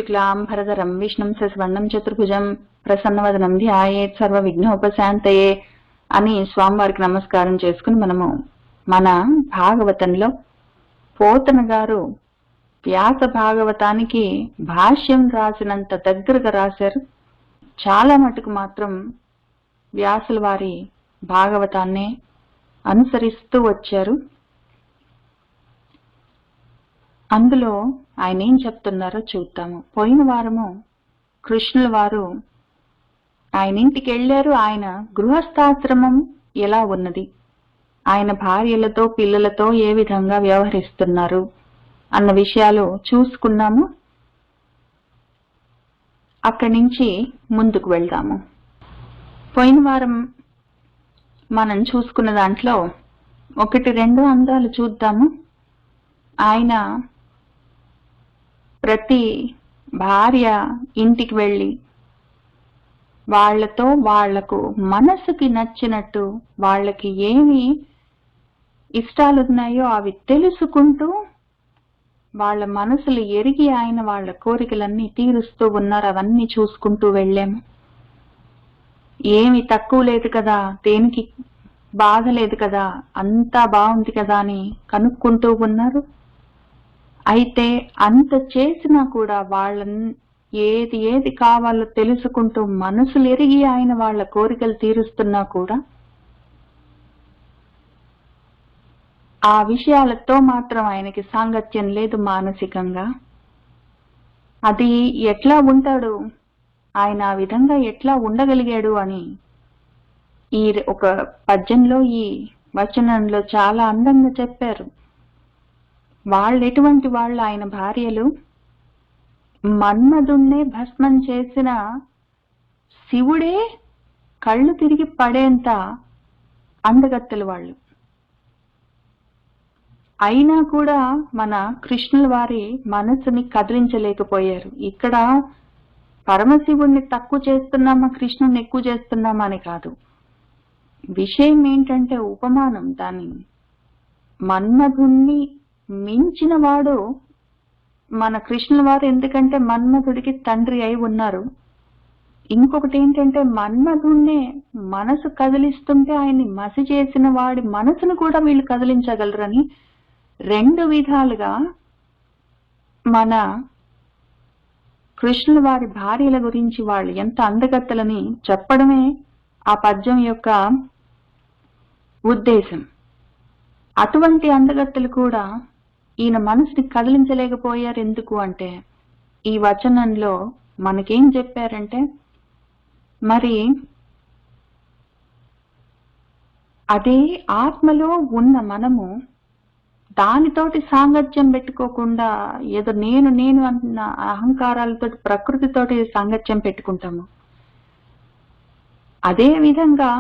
శుక్లాంబరధరం విష్ణుం శశివర్ణం చతుర్భుజం ప్రసన్నవదనం ధ్యాయేత్ సర్వ విఘ్నోపశాంతయే అని స్వామివారికి నమస్కారం చేసుకుని మనము మన భాగవతంలో పోతన గారు వ్యాస భాగవతానికి భాష్యం రాసినంత దగ్గరగా రాశారు. చాలా మటుకు మాత్రం వ్యాసుల వారి భాగవతాన్ని అనుసరిస్తూ వచ్చారు. అందులో ఆయన ఏం చెప్తున్నారో చూద్దాము. పోయిన వారము కృష్ణుల వారు ఆయన ఇంటికి వెళ్ళారు. ఆయన గృహస్థాశ్రమం ఎలా ఉన్నది, ఆయన భార్యలతో పిల్లలతో ఏ విధంగా వ్యవహరిస్తున్నారు అన్న విషయాలు చూసుకున్నాము. అక్కడి నుంచి ముందుకు వెళ్దాము. పోయిన వారం మనం చూసుకున్న దాంట్లో 1-2 అందాలు చూద్దాము. ఆయన ప్రతి భార్య ఇంటికి వెళ్ళి వాళ్లతో వాళ్లకు మనసుకి నచ్చినట్టు వాళ్ళకి ఏమి ఇష్టాలున్నాయో అవి తెలుసుకుంటూ వాళ్ళ మనసులు ఎరిగి ఆయన వాళ్ళ కోరికలన్నీ తీరుస్తూ ఉన్నారు. అవన్నీ చూసుకుంటూ వెళ్ళాము. ఏమి తక్కువ లేదు కదా, దేనికి బాధ లేదు కదా, అంతా బాగుంది కదా అని కనుక్కుంటూ ఉన్నారు. అయితే అంత చేసినా కూడా వాళ్ళని ఏది ఏది కావాలో తెలుసుకుంటూ మనసులు ఎరిగి ఆయన వాళ్ళ కోరికలు తీరుస్తున్నా కూడా ఆ విషయాలతో మాత్రం ఆయనకి సాంగత్యం లేదు మానసికంగా. అది ఎట్లా ఉంటాడు, ఆయన ఆ విధంగా ఎట్లా ఉండగలిగాడు అని ఈ ఒక పద్యంలో, ఈ వచనంలో చాలా అందంగా చెప్పారు. వాళ్ళు ఎటువంటి వాళ్ళు, ఆయన భార్యలు మన్మధుణ్ణే భస్మం చేసిన శివుడే కళ్ళు తిరిగి పడేంత అందగత్తెలు వాళ్ళు. అయినా కూడా మన కృష్ణుల వారి మనసుని కదిలించలేకపోయారు. ఇక్కడ పరమశివుణ్ణి తక్కువ చేస్తున్నామా, కృష్ణుని ఎక్కువ చేస్తున్నామా అని కాదు. విషయం ఏంటంటే ఉపమానం. దాని మన్మధుణ్ణి మించిన వాడు మన కృష్ణుల వారు, ఎందుకంటే మన్మధుడికి తండ్రి అయి ఉన్నారు. ఇంకొకటి ఏంటంటే మన్మధుణ్ణే మనసు కదిలిస్తుంటే ఆయన్ని మసి చేసిన వాడి మనసును కూడా వీళ్ళు కదిలించగలరని 2 విధాలుగా మన కృష్ణుల వారి భార్యల గురించి వాళ్ళు ఎంత అందగత్తెలని చెప్పడమే ఆ పద్యం యొక్క ఉద్దేశం. అటువంటి అందగత్తెలు కూడా ఈయన మనసుని కదిలించలేకపోయారు. ఎందుకు అంటే ఈ వచనంలో మనకేం చెప్పారంటే, మరి అదే ఆత్మలో ఉన్న మనము దానితోటి సాంగత్యం పెట్టుకోకుండా ఏదో నేను నేను అన్న అహంకారాలతో ప్రకృతితోటి సాంగత్యం పెట్టుకుంటాము. అదే విధంగా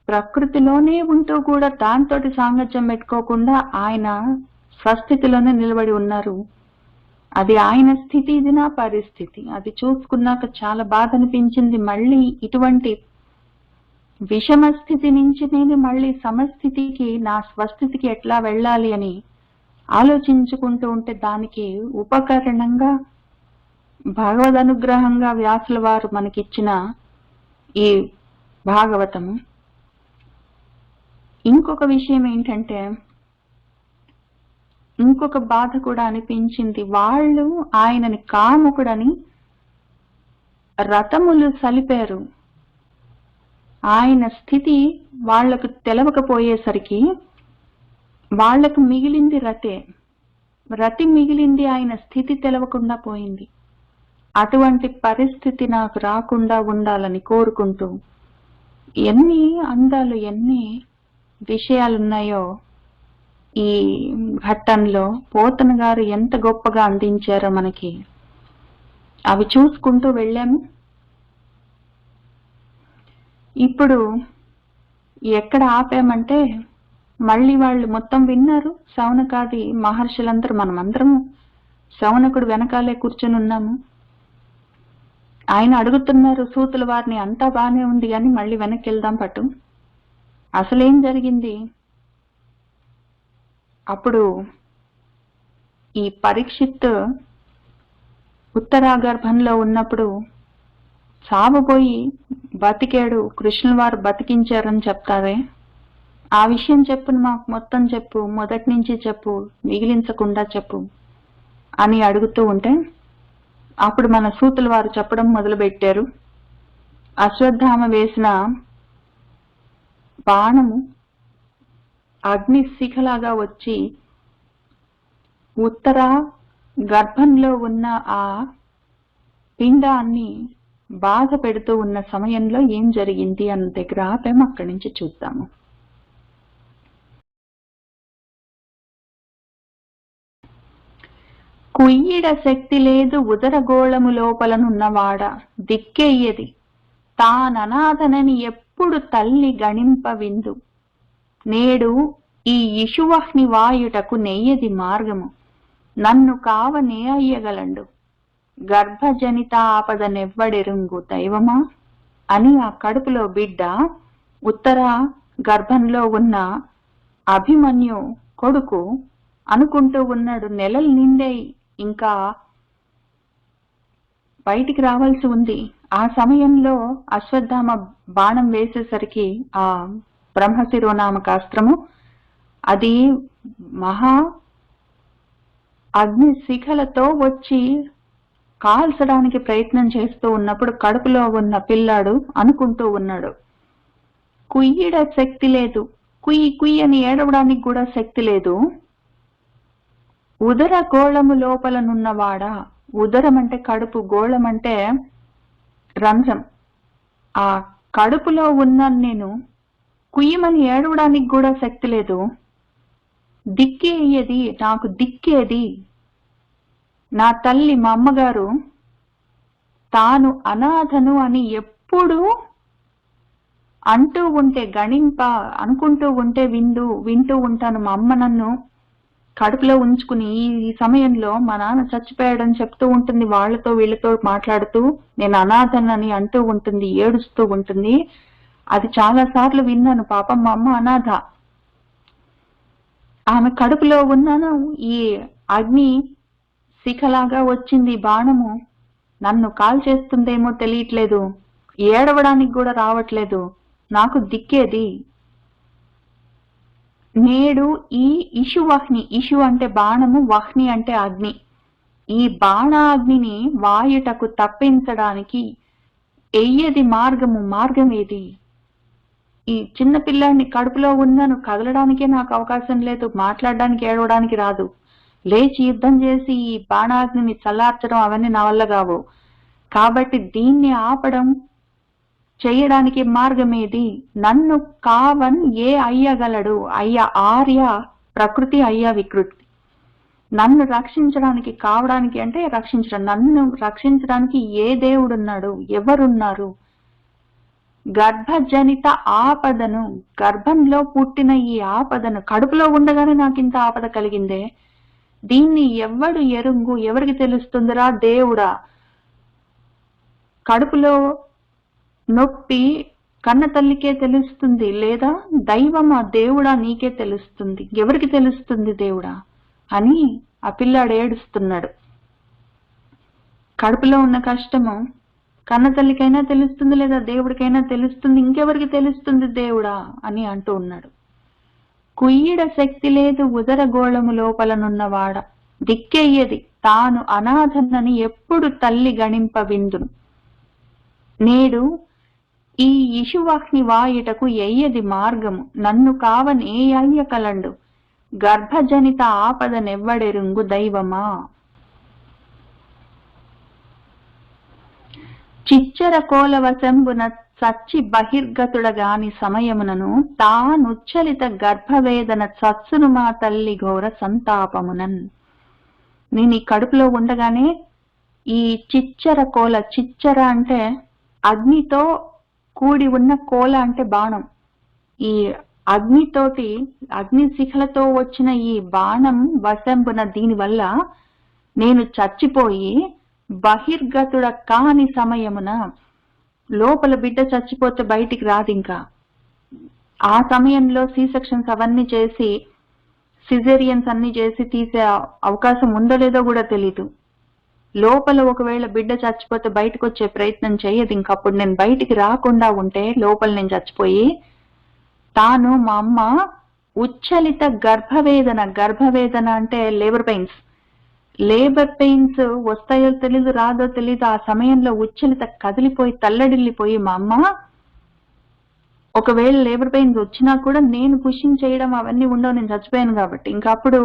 ప్రకృతిలోనే ఉంటూ కూడా దాంతోటి సాంగత్యం పెట్టుకోకుండా ఆయన స్వస్థితిలోనే నిలబడి ఉన్నారు. అది ఆయన స్థితి, ఇది నా పరిస్థితి. అది చూసుకున్నాక చాలా బాధ అనిపించింది. మళ్ళీ ఇటువంటి విషమ స్థితి నుంచి నేను మళ్ళీ సమస్థితికి, నా స్వస్థితికి ఎట్లా వెళ్ళాలి అని ఆలోచించుకుంటూ ఉంటే దానికి ఉపకరణంగా భగవద్ అనుగ్రహంగా వ్యాసుల వారు మనకిచ్చిన ఈ భాగవతము. ఇంకొక విషయం ఏంటంటే, ఇంకొక బాధ కూడా అనిపించింది. వాళ్ళు ఆయనని కాముకుడని రథములు సలిపారు. ఆయన స్థితి వాళ్లకు తెలవకపోయేసరికి వాళ్లకు మిగిలింది రతి మిగిలింది, ఆయన స్థితి తెలవకుండా పోయింది. అటువంటి పరిస్థితి నాకు రాకుండా ఉండాలని కోరుకుంటూ ఎన్ని అందాలు, ఎన్ని విషయాలున్నాయో ఈ ఘట్టంలో పోతన గారు ఎంత గొప్పగా అందించారో మనకి అవి చూసుకుంటూ వెళ్ళాము. ఇప్పుడు ఎక్కడ ఆపామంటే, మళ్ళీ వాళ్ళు మొత్తం విన్నారు. శౌనకాది మహర్షులందరూ, మనమందరము శౌనకుడు వెనకాలే కూర్చొని ఉన్నాము. ఆయన అడుగుతున్నారు సూతుల వారిని, అంతా బానే ఉంది కానీ మళ్ళీ వెనక్కి వెళ్దాం పట్టు, అసలేం జరిగింది. అప్పుడు ఈ పరీక్షిత్ ఉత్తరా గర్భంలో ఉన్నప్పుడు చావబోయి బతికాడు, కృష్ణుల వారు బతికించారని చెప్తారే, ఆ విషయం చెప్పు, మాకు మొత్తం చెప్పు, మొదటి నుంచి చెప్పు, మిగిలించకుండా చెప్పు అని అడుగుతూ ఉంటే అప్పుడు మన సూతుల వారు చెప్పడం మొదలుపెట్టారు. అశ్వత్థామ వేసిన బాణము అగ్ని శిఖలాగా వచ్చి ఉత్తర గర్భంలో ఉన్న ఆ పిండాన్ని బాధ పెడుతూ ఉన్న సమయంలో ఏం జరిగింది అన్న దగ్గర ఆపాము. అక్కడి నుంచి చూద్దాము. కుయ్యిడ శక్తి లేదు ఉదరగోళము లోపలనున్నవాడ దిక్కెయ్యది తాననాథనని ఎప్పుడు తల్లి గణింప విందు. నేడు ఈ ఇషువహ్ని వాయుటకు నెయ్యది మార్గము నన్ను కావనే అయ్యగలండు గర్భజనిత ఆపదనెవ్వడెరుంగు దైవమా అని ఆ కడుపులో బిడ్డ ఉత్తర గర్భంలో ఉన్న అభిమన్యు కొడుకు అనుకుంటూ ఉన్నాడు. నెలలు నిండే ఇంకా బయటికి రావాల్సి ఉంది. ఆ సమయంలో అశ్వత్థామ బాణం వేసేసరికి ఆ బ్రహ్మశిరోనామకాస్త్రము అది మహా అగ్ని శిఖలతో వచ్చి కాల్చడానికి ప్రయత్నం చేస్తూ ఉన్నప్పుడు కడుపులో ఉన్న పిల్లాడు అనుకుంటూ ఉన్నాడు, కుయ్యిడ శక్తి లేదు, కుయ్యి కుయ్యి అని ఏడవడానికి కూడా శక్తి లేదు. ఉదర గోళము లోపలనున్నవాడా, ఉదరం అంటే కడుపు, గోళం అంటే రంధ్రం, ఆ కడుపులో ఉన్నాను నేను, కుయ్యమని ఏడవడానికి కూడా శక్తి లేదు. దిక్కేది, నాకు దిక్కేది నా తల్లి మా అమ్మగారు తాను అనాథను అని ఎప్పుడు అంటూ ఉంటే గణింప అనుకుంటూ ఉంటే వింటూ ఉంటాను. మా అమ్మ నన్ను కడుపులో ఉంచుకుని ఈ సమయంలో మా నాన్న చచ్చిపోయాడని చెప్తూ ఉంటుంది, వాళ్ళతో వీళ్ళతో మాట్లాడుతూ నేను అనాథనని అంటూ ఉంటుంది, ఏడుస్తూ ఉంటుంది. అది చాలా సార్లు విన్నాను. పాపం మా అమ్మ అనాథ, ఆమె కడుపులో ఉన్నాను, ఈ అగ్ని శిఖలాగా వచ్చింది బాణము, నన్ను కాల్ చేస్తుందేమో తెలియట్లేదు, ఏడవడానికి కూడా రావట్లేదు, నాకు దిక్కేది. నేడు ఈ ఇషువహ్ని, ఇషు అంటే బాణము, వహ్ని అంటే అగ్ని, ఈ బాణాగ్నిని వాయుటకు తప్పించడానికి ఎయ్యది మార్గం ఏది? ఈ చిన్న పిల్లాడిని కడుపులో ఉన్నాను, కదలడానికే నాకు అవకాశం లేదు, మాట్లాడడానికి ఏడవడానికి రాదు, లేచి యుద్ధం చేసి ఈ బాణాగ్నిని చల్లార్చడం అవన్నీ నా వల్ల కావు. కాబట్టి దీన్ని ఆపడం చేయడానికి మార్గమేది? నన్ను కావన్ ఏ అయ్యగలడు? అయ్య ఆర్య ప్రకృతి, అయ్య వికృతి. నన్ను రక్షించడానికి, కావడానికి అంటే రక్షించడం, నన్ను రక్షించడానికి ఏ దేవుడున్నాడు, ఎవరున్నారు? గర్భజనిత ఆపదను, గర్భంలో పుట్టిన ఈ ఆపదను, కడుపులో ఉండగానే నాకు ఇంత ఆపద కలిగిందే, దీన్ని ఎవ్వడు ఎరుంగు, ఎవరికి తెలుస్తుందిరా దేవుడా? కడుపులో నొప్పి కన్న తల్లికే తెలుస్తుంది, లేదా దైవమా దేవుడా నీకే తెలుస్తుంది, ఎవరికి తెలుస్తుంది దేవుడా అని ఆ పిల్లాడు ఏడుస్తున్నాడు. కడుపులో ఉన్న కష్టము కన్న తల్లికైనా తెలుస్తుంది, లేదా దేవుడికైనా తెలుస్తుంది, ఇంకెవరికి తెలుస్తుంది దేవుడా అని అంటూ ఉన్నాడు. కుయ్యిడ శక్తి లేదు ఉదరగోళము లోపలనున్నవాడ దిక్కెయ్యది తాను అనాథనని ఎప్పుడు తల్లి గణింప విందును. నేడు ఈ ఇషువహ్ని వాయుటకు ఎయ్యది మార్గము నన్ను కావన్ ఏ అయ్యకలండు గర్భజనిత ఆపదనెవ్వడెరుంగు దైవమా. చిచ్చర కోలవశంబున చచ్చి బహిర్గతుడగాని సమయమునను తానుచ్చలిత గర్భవేదన చచ్చును మా తల్లి ఘోర సంతాపమునన్. నేను ఈ కడుపులో ఉండగానే ఈ చిచ్చర కోల, చిచ్చర అంటే అగ్నితో కూడి ఉన్న కోల అంటే బాణం, ఈ అగ్నితోటి అగ్ని శిఖలతో వచ్చిన ఈ బాణం వశంబున, దీనివల్ల నేను చచ్చిపోయి బహిర్గతుడ కాని సమయమున, లోపల బిడ్డ చచ్చిపోతే బయటికి రాదు ఇంకా, ఆ సమయంలో సి సెక్షన్స్ అవన్నీ చేసి సిజేరియన్స్ అన్ని చేసి తీసే అవకాశం ఉందో లేదో కూడా తెలీదు. లోపల ఒకవేళ బిడ్డ చచ్చిపోతే బయటకు వచ్చే ప్రయత్నం చేయదు. ఇంకప్పుడు నేను బయటికి రాకుండా ఉంటే లోపల నేను చచ్చిపోయి, తాను మా అమ్మ ఉచ్చలిత గర్భవేదన అంటే లేబర్ పెయిన్స్ వస్తాయో తెలీదు, రాదో తెలీదు. ఆ సమయంలో ఉచ్చలిత కదిలిపోయి తల్లడిల్లిపోయి మా అమ్మ, ఒకవేళ లేబర్ పెయిన్స్ వచ్చినా కూడా నేను పుషింగ్ చేయడం అవన్నీ ఉండవు, నేను చచ్చిపోయాను కాబట్టి. ఇంకప్పుడు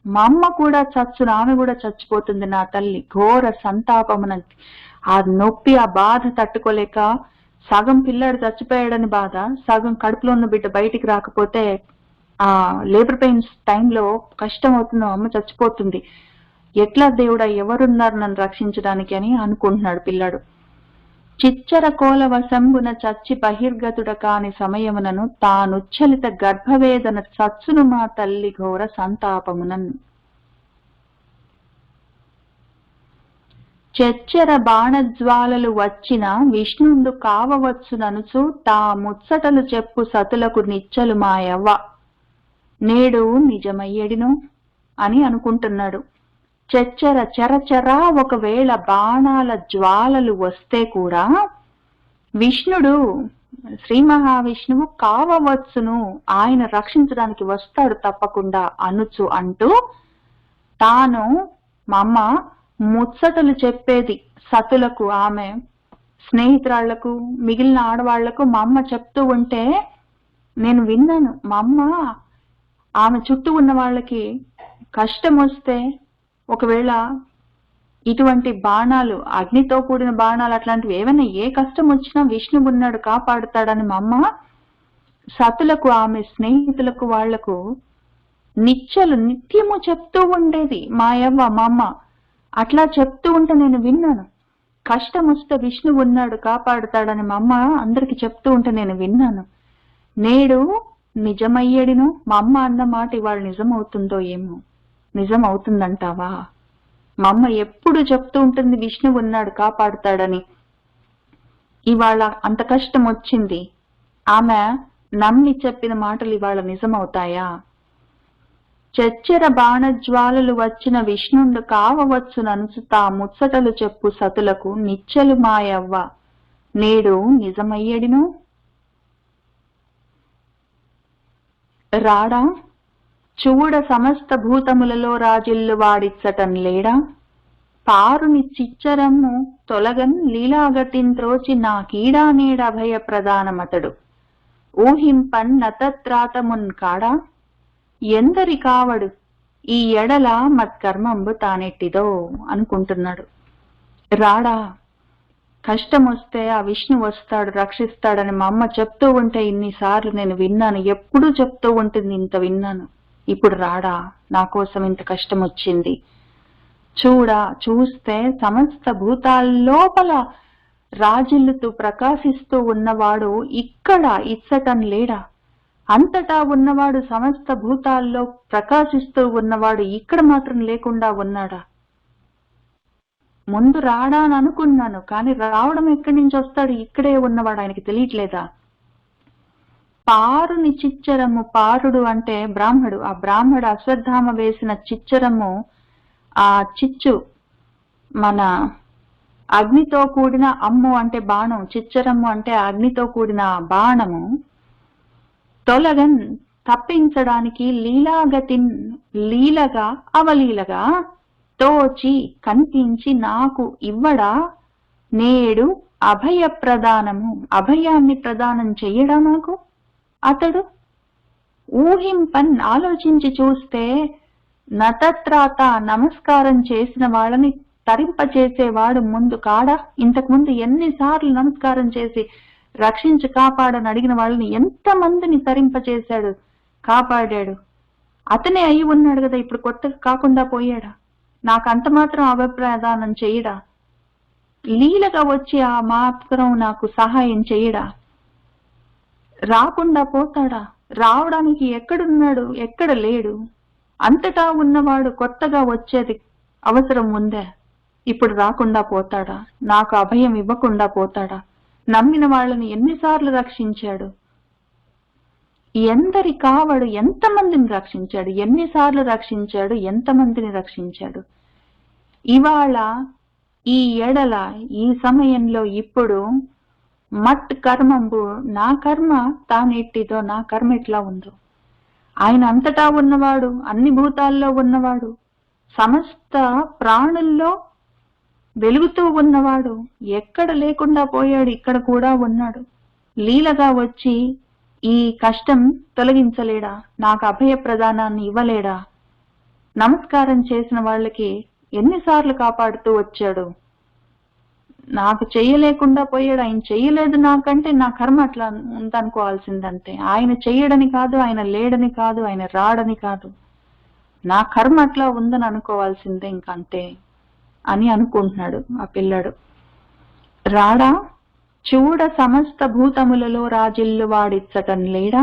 మా అమ్మ కూడా చచ్చును, ఆమె కూడా చచ్చిపోతుంది. నా తల్లి ఘోర సంతాపమున, ఆ నొప్పి ఆ బాధ తట్టుకోలేక, సగం పిల్లాడు చచ్చిపోయాడని బాధ, సగం కడుపులో ఉన్న బిడ్డ బయటికి రాకపోతే ఆ లేబర్ పెయిన్స్ టైంలో కష్టం అవుతుంది, అమ్మ చచ్చిపోతుంది. ఎట్లా దేవుడా, ఎవరున్నారు నన్ను రక్షించడానికి అని అనుకుంటున్నాడు పిల్లాడు. చిచ్చర కోల వశంబున చచ్చి బహిర్గతుడ కాని సమయమునను తానుచ్చలిత గర్భవేదన చచ్చును మా తల్లి ఘోర సంతాపమునన్. చెచ్చర బాణజ్వాలలు వచ్చిన విష్ణుండు కావవచ్చుననుచు తా ముచ్చటలు చెప్పు సతులకు నిచ్చలు మాయవ్వ, నేడు నిజమయ్యడిను అని అనుకుంటున్నాడు. చరచరా ఒకవేళ బాణాల జ్వాలలు వస్తే కూడా విష్ణుడు, శ్రీ మహావిష్ణువు కావవచ్చును, ఆయన రక్షించడానికి వస్తాడు తప్పకుండా అనుచు అంటూ, తాను మా అమ్మ ముచ్చటలు చెప్పేది సతులకు, ఆమె స్నేహితురాళ్లకు, మిగిలిన ఆడవాళ్లకు మా అమ్మ చెప్తూ ఉంటే నేను విన్నాను. మా అమ్మ ఆమె చుట్టూ ఉన్న వాళ్ళకి కష్టం వస్తే, ఒకవేళ ఇటువంటి బాణాలు, అగ్నితో కూడిన బాణాలు అట్లాంటివి ఏమైనా ఏ కష్టం వచ్చినా విష్ణువు ఉన్నాడు కాపాడుతాడని మా అమ్మ సతులకు, ఆమె స్నేహితులకు, వాళ్లకు నిత్యము చెప్తూ ఉండేది. మా అమ్మ అట్లా చెప్తూ ఉంటే నేను విన్నాను. కష్టం వస్తే విష్ణువు ఉన్నాడు కాపాడుతాడని మా అమ్మ అందరికి చెప్తూ ఉంటే నేను విన్నాను. నేడు నిజమయ్యడిను, మా అమ్మ అన్న మాట ఇవాళ నిజమవుతుందో ఏమో. నిజం అవుతుందంటావా? మా అమ్మ ఎప్పుడు చెప్తూ ఉంటుంది విష్ణువు ఉన్నాడు కాపాడుతాడని. ఇవాళ అంత కష్టం వచ్చింది, ఆమె నమ్మి చెప్పిన మాటలు ఇవాళ నిజమవుతాయా? చెచ్చర బాణజ్వాలలు వచ్చిన విష్ణుండు కావవచ్చుననుచు తా ముచ్చటలు చెప్పు సతులకు నిచ్చలు మాయవ్వ, నేడు నిజమయ్యడిను. రాడా చూడ సమస్త భూతములలో రాజిల్లు వాడిచ్చటం లేడా, పారుని చిచ్చరము తొలగన్ లీలాగతిన్ త్రోచి నా కీడా నేడ అభయ ప్రధానమతడు, ఊహింపన్ నతత్రాతమున్ కాడా, ఎందరి కావడు ఈ ఎడల మత్కర్మంబు తానెట్టిదో అనుకుంటున్నాడు. రాడా, కష్టం వస్తే ఆ విష్ణు వస్తాడు రక్షిస్తాడని మా అమ్మ చెప్తూ ఉంటే ఇన్నిసార్లు నేను విన్నాను, ఎప్పుడూ చెప్తూ ఉంటుంది, ఇంత విన్నాను. ఇప్పుడు రాడా, నా కోసం ఇంత కష్టం వచ్చింది. చూస్తే సమస్త భూతాల్లోపల రాజిల్లుతూ ప్రకాశిస్తూ ఉన్నవాడు ఇక్కడ ఇచ్చటం లేడా, అంతటా ఉన్నవాడు సమస్త భూతాల్లో ప్రకాశిస్తూ ఉన్నవాడు ఇక్కడ మాత్రం లేకుండా ఉన్నాడా? ముందు రాడా అని అనుకున్నాను, కానీ రావడం ఎక్కడి నుంచి వస్తాడు? ఇక్కడే ఉన్నవాడు, ఆయనకి తెలియట్లేదా? పారుని చిచ్చరము, పారుడు అంటే బ్రాహ్మడు. ఆ బ్రాహ్మడు అశ్వత్థామ వేసిన చిచ్చరము, ఆ చిచ్చు మన అగ్నితో కూడిన, అమ్ము అంటే బాణం, చిచ్చరము అంటే అగ్నితో కూడిన బాణము, తొలగన్ తప్పించడానికి, లీలాగతిన్ లీలగా అవలీలగా, తోచి కనిపించి నాకు ఇవ్వడా, నేడు అభయ ప్రదానము అభయాన్ని ప్రదానం చెయ్యడా నాకు అతడు. ఊహింపన్ ఆలోచించి చూస్తే నతత్రాత నమస్కారం చేసిన వాళ్ళని తరింపచేసేవాడు ముందు కాడా? ఇంతకు ముందు ఎన్నిసార్లు నమస్కారం చేసి రక్షించి కాపాడని అడిగిన వాళ్ళని ఎంతమందిని తరింపచేశాడు, కాపాడాడు. అతనే అయి ఉన్నాడు కదా, ఇప్పుడు కొత్తగా కాకుండా పోయాడా? నాకు అంత మాత్రం అభిప్రాదానం చెయ్యడా? లీలగా వచ్చి ఆ మాత్రం నాకు సహాయం చెయ్యడా? రాకుండా పోతాడా? రావడానికి ఎక్కడున్నాడు, ఎక్కడ లేడు? అంతటా ఉన్నవాడు కొత్తగా వచ్చేది అవసరం ఉందే. ఇప్పుడు రాకుండా పోతాడా? నాకు అభయం ఇవ్వకుండా పోతాడా? నమ్మిన వాళ్ళని ఎన్నిసార్లు రక్షించాడు, ఎందరి కావడు, ఎంతమందిని రక్షించాడు, ఎన్నిసార్లు రక్షించాడు, ఎంతమందిని రక్షించాడు. ఇవాళ ఈ ఎడల ఈ సమయంలో ఇప్పుడు మట్ కర్మంబు నా కర్మ తానెట్టిదో, నా కర్మ ఎట్లా ఉందో. ఆయన అంతటా ఉన్నవాడు, అన్ని భూతాల్లో ఉన్నవాడు, సమస్త ప్రాణుల్లో వెలుగుతూ ఉన్నవాడు, ఎక్కడ లేకుండా పోయాడు, ఇక్కడ కూడా ఉన్నాడు. లీలగా వచ్చి ఈ కష్టం తొలగించలేడా, నాకు అభయ ప్రదానాన్ని ఇవ్వలేడా, నమస్కారం చేసిన వాళ్ళకి ఎన్నిసార్లు కాపాడుతూ వచ్చాడు. నాకు చెయ్యలేకుండా పోయాడు, ఆయన చెయ్యలేదు నాకంటే నా కర్మ అట్లా ఉందనుకోవాల్సిందంతే. ఆయన చెయ్యడని కాదు, ఆయన లేడని కాదు, ఆయన రాడని కాదు, నా కర్మ అట్లా ఉందని అనుకోవాల్సిందే ఇంకంతే అని అనుకుంటున్నాడు ఆ పిల్లాడు. రాడా చూడ సమస్త భూతములలో రాజిల్లు వాడిచ్చటం లేడా,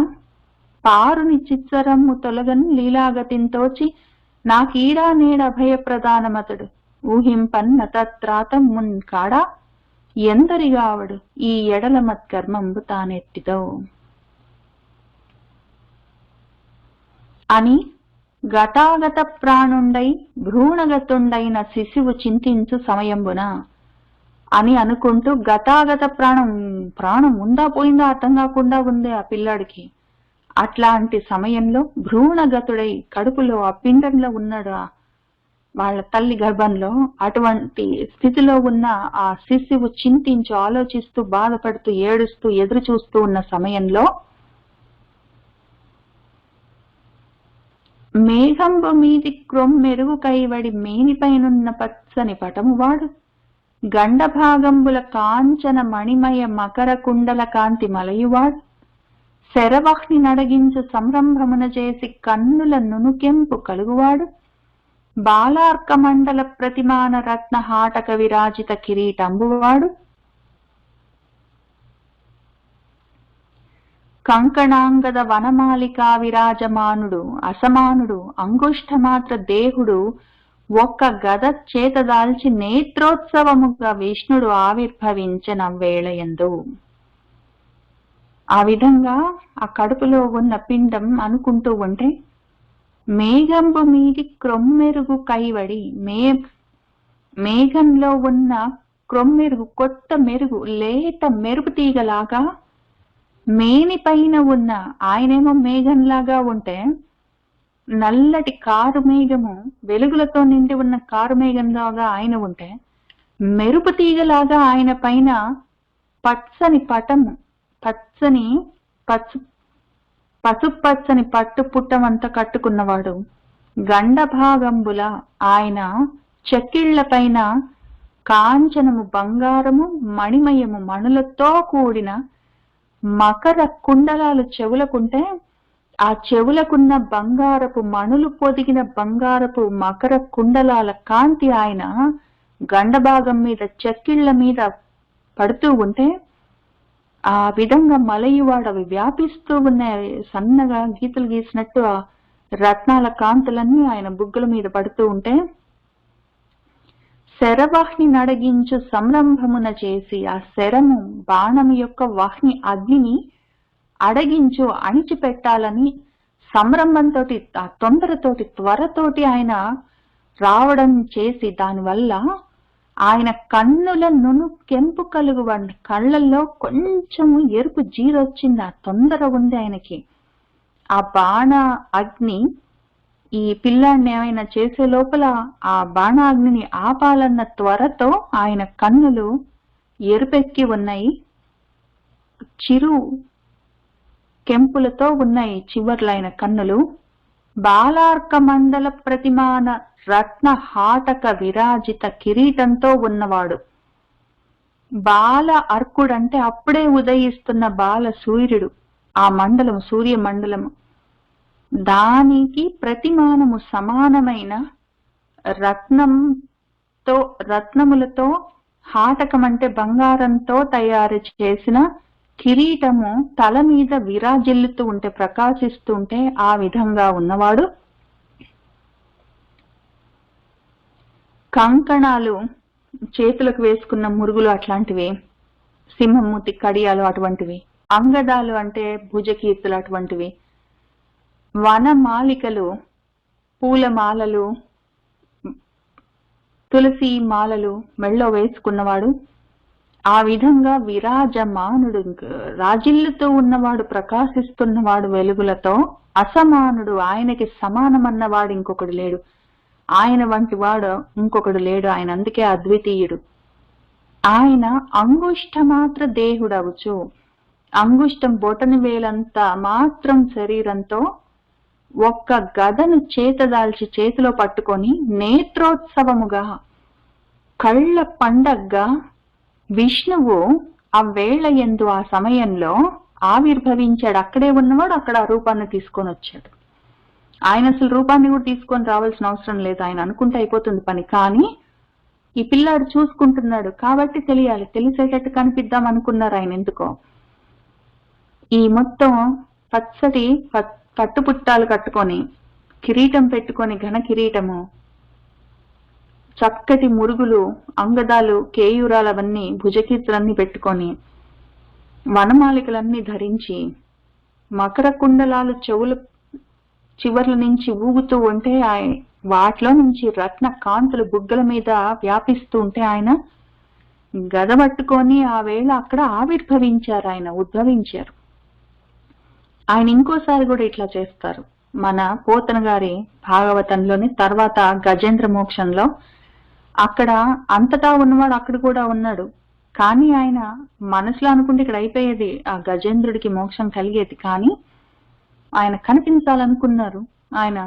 పారుని చిచ్చరమ్ము తొలగన్ లీలాగతింతోచి నాకీడా నేడ భయ ప్రధానమతడు, ఊహింపన్న తత్రాతం మున్ కాడా ఎందరిగావడు ఈ ఎడల మత్కర్మంబు తానెట్టిదో అని గతాగత ప్రాణుండై భ్రూణగతుండైన శిశువు చింతించు సమయంబున అని అనుకుంటూ, గతాగత ప్రాణం ఉందా పోయిందా అర్థం కాకుండా ఉంది ఆ పిల్లాడికి. అట్లాంటి సమయంలో భ్రూణగతుడై కడుపులో ఆ పిండంలో ఉన్నాడు వాళ్ళ తల్లి గర్భంలో. అటువంటి స్థితిలో ఉన్న ఆ శిశువు చింతించు, ఆలోచిస్తూ, బాధపడుతూ, ఏడుస్తూ, ఎదురు చూస్తూ ఉన్న సమయంలో మేఘంబు మీది క్రొమ్మెరుగు కైవడి మేనిపైనున్న పచ్చని పటమువాడు, గండభాగంబుల కాంచన మణిమయ మకర కుండల కాంతి మలయువాడు, శరవహ్ని నడగించు సంరంభమున చేసి కన్నుల నునుకెంపు కలుగువాడు, బాలార్క మండల ప్రతిమాన రత్న హాటక విరాజిత కిరీటంబువాడు, కంకణాంగద వనమాలికా విరాజమానుడు అసమానుడు అంగుష్ఠమాత్ర దేహుడు, ఒక్క గద చేతదాల్చి నేత్రోత్సవముగా విష్ణుడు ఆవిర్భవించిన వేళయందు. ఆ విధంగా ఆ కడుపులో ఉన్న పిండం అనుకుంటూ ఉంటే, మేఘంబు మీది క్రొమ్మెరుగు కైవడి, మేఘంలో ఉన్న క్రొమ్మెరుగు, కొత్త మెరుగు, లేత మెరుపు తీగలాగా మేని పైన ఉన్న, ఆయనేమో మేఘంలాగా ఉంటే, నల్లటి కారు మేఘము, వెలుగులతో నిండి ఉన్న కారు మేఘంలాగా ఆయన ఉంటే, మెరుపు తీగలాగా ఆయన పైన పచ్చని పటము, పసుపచ్చని పట్టు పుట్టమంతా కట్టుకున్నవాడు, గండభాగంబుల ఆయన చెక్కిళ్ల పైన కాంచనము బంగారము మణిమయము మణులతో కూడిన మకర కుండలాలు చెవులకుంటే, ఆ చెవులకున్న బంగారపు మణులు పొదిగిన బంగారపు మకర కుండలాల కాంతి ఆయన గండభాగం మీద చెక్కిళ్ల మీద పడుతూ ఉంటే, ఆ విధంగా మలయువాడు అవి వ్యాపిస్తూ ఉన్నాయి. సన్నగా గీతలు గీసినట్టు ఆ రత్నాల కాంతులన్నీ ఆయన బుగ్గల మీద పడుతూ ఉంటే, శరవాహ్ని నడగించు సంరంభమున చేసి, ఆ శరము బాణము యొక్క వాహ్ని అగ్నిని అడగించు, అణిచిపెట్టాలని సంరంభంతో, ఆ తొందరతోటి, త్వరతోటి ఆయన రావడం చేసి, దానివల్ల ఆయన కన్నుల నునుకెంపు కలుగువాడు, కళ్ళల్లో కొంచెము ఎరుపు జీరొచ్చింది, ఆ తొందర ఉంది ఆయనకి. ఆ బాణ అగ్ని ఈ పిల్లాడిని ఏమైనా చేసే లోపల ఆ బాణాగ్నిని ఆపాలన్న త్వరతో ఆయన కన్నులు ఎరుపెక్కి ఉన్నాయి, చిరు కెంపులతో ఉన్నాయి చివర్లు ఆయన కన్నులు. బాలార్క మండల ప్రతిమాన రత్న హాటక విరాజిత కిరీటంతో ఉన్నవాడు. బాల అర్కుడంటే అప్పుడే ఉదయిస్తున్న బాల సూర్యుడు, ఆ మండలము సూర్యమండలము, దానికి ప్రతిమానము సమానమైన రత్నములతో, హాటకం అంటే బంగారంతో తయారు చేసిన కిరీటము తల మీద విరాజిల్లుతూ ఉంటే, ప్రకాశిస్తూ ఉంటే, ఆ విధంగా ఉన్నవాడు. కంకణాలు చేతులకు వేసుకున్న మురుగులు అట్లాంటివి, సింహమూతి కడియాలు అటువంటివి, అంగదాలు అంటే భుజకీర్తులు అటువంటివి, వనమాలికలు పూలమాలలు, తులసి మాలలు మెళ్ళో వేసుకున్నవాడు, ఆ విధంగా విరాజమానుడు, రాజిల్లుతూ ఉన్నవాడు, ప్రకాశిస్తున్నవాడు వెలుగులతో, అసమానుడు, ఆయనకి సమానమన్నవాడు ఇంకొకడు లేడు, ఆయన వంటి వాడు ఇంకొకడు లేడు, ఆయన అందుకే అద్వితీయుడు. ఆయన అంగుష్ఠమాత్ర దేహుడవుచు, అంగుష్టం బొటని వేలంత మాత్రం శరీరంతో ఒక్క గదను చేతదాల్చి చేతిలో పట్టుకొని నేత్రోత్సవముగా, కళ్ళ పండగగా విష్ణువు ఆ వేళ యందు, ఆ సమయంలో ఆవిర్భవించాడు. అక్కడే ఉన్నవాడు అక్కడ ఆ రూపాన్ని తీసుకొని వచ్చాడు. ఆయన అసలు రూపాన్ని కూడా తీసుకొని రావాల్సిన అవసరం లేదు, ఆయన అనుకుంటే అయిపోతుంది పని. కానీ ఈ పిల్లాడు చూసుకుంటున్నాడు కాబట్టి తెలియాలి, తెలిసేటట్టు కనిపిద్దాం అనుకున్నారు ఆయన ఎందుకో. ఈ మొత్తం పచ్చటి పట్టుపుట్టాలు కట్టుకొని, కిరీటం పెట్టుకొని, ఘన కిరీటము, చక్కటి మురుగులు, అంగదాలు, కేయూరాలు, అవన్నీ భుజకీర్తులన్నీ పెట్టుకొని, వనమాలికలన్నీ ధరించి, మకర కుండలాలు చెవుల చివర్ల నుంచి ఊగుతూ ఉంటే, వాటిలో నుంచి రత్న కాంతులు బుగ్గల మీద వ్యాపిస్తూ ఉంటే ఆయన గద పట్టుకొని ఆ వేళ అక్కడ ఆవిర్భవించారు, ఆయన ఉద్భవించారు. ఆయన ఇంకోసారి కూడా ఇట్లా చేస్తారు. మన పోతన గారి భాగవతంలోని తర్వాత గజేంద్ర మోక్షంలో, అక్కడ అంతటా ఉన్నవాడు అక్కడ కూడా ఉన్నాడు. కానీ ఆయన మనసులో అనుకుంటే ఇక్కడ అయిపోయేది, ఆ గజేంద్రుడికి మోక్షం కలిగేది. కానీ ఆయన కనిపించాలనుకున్నారు, ఆయన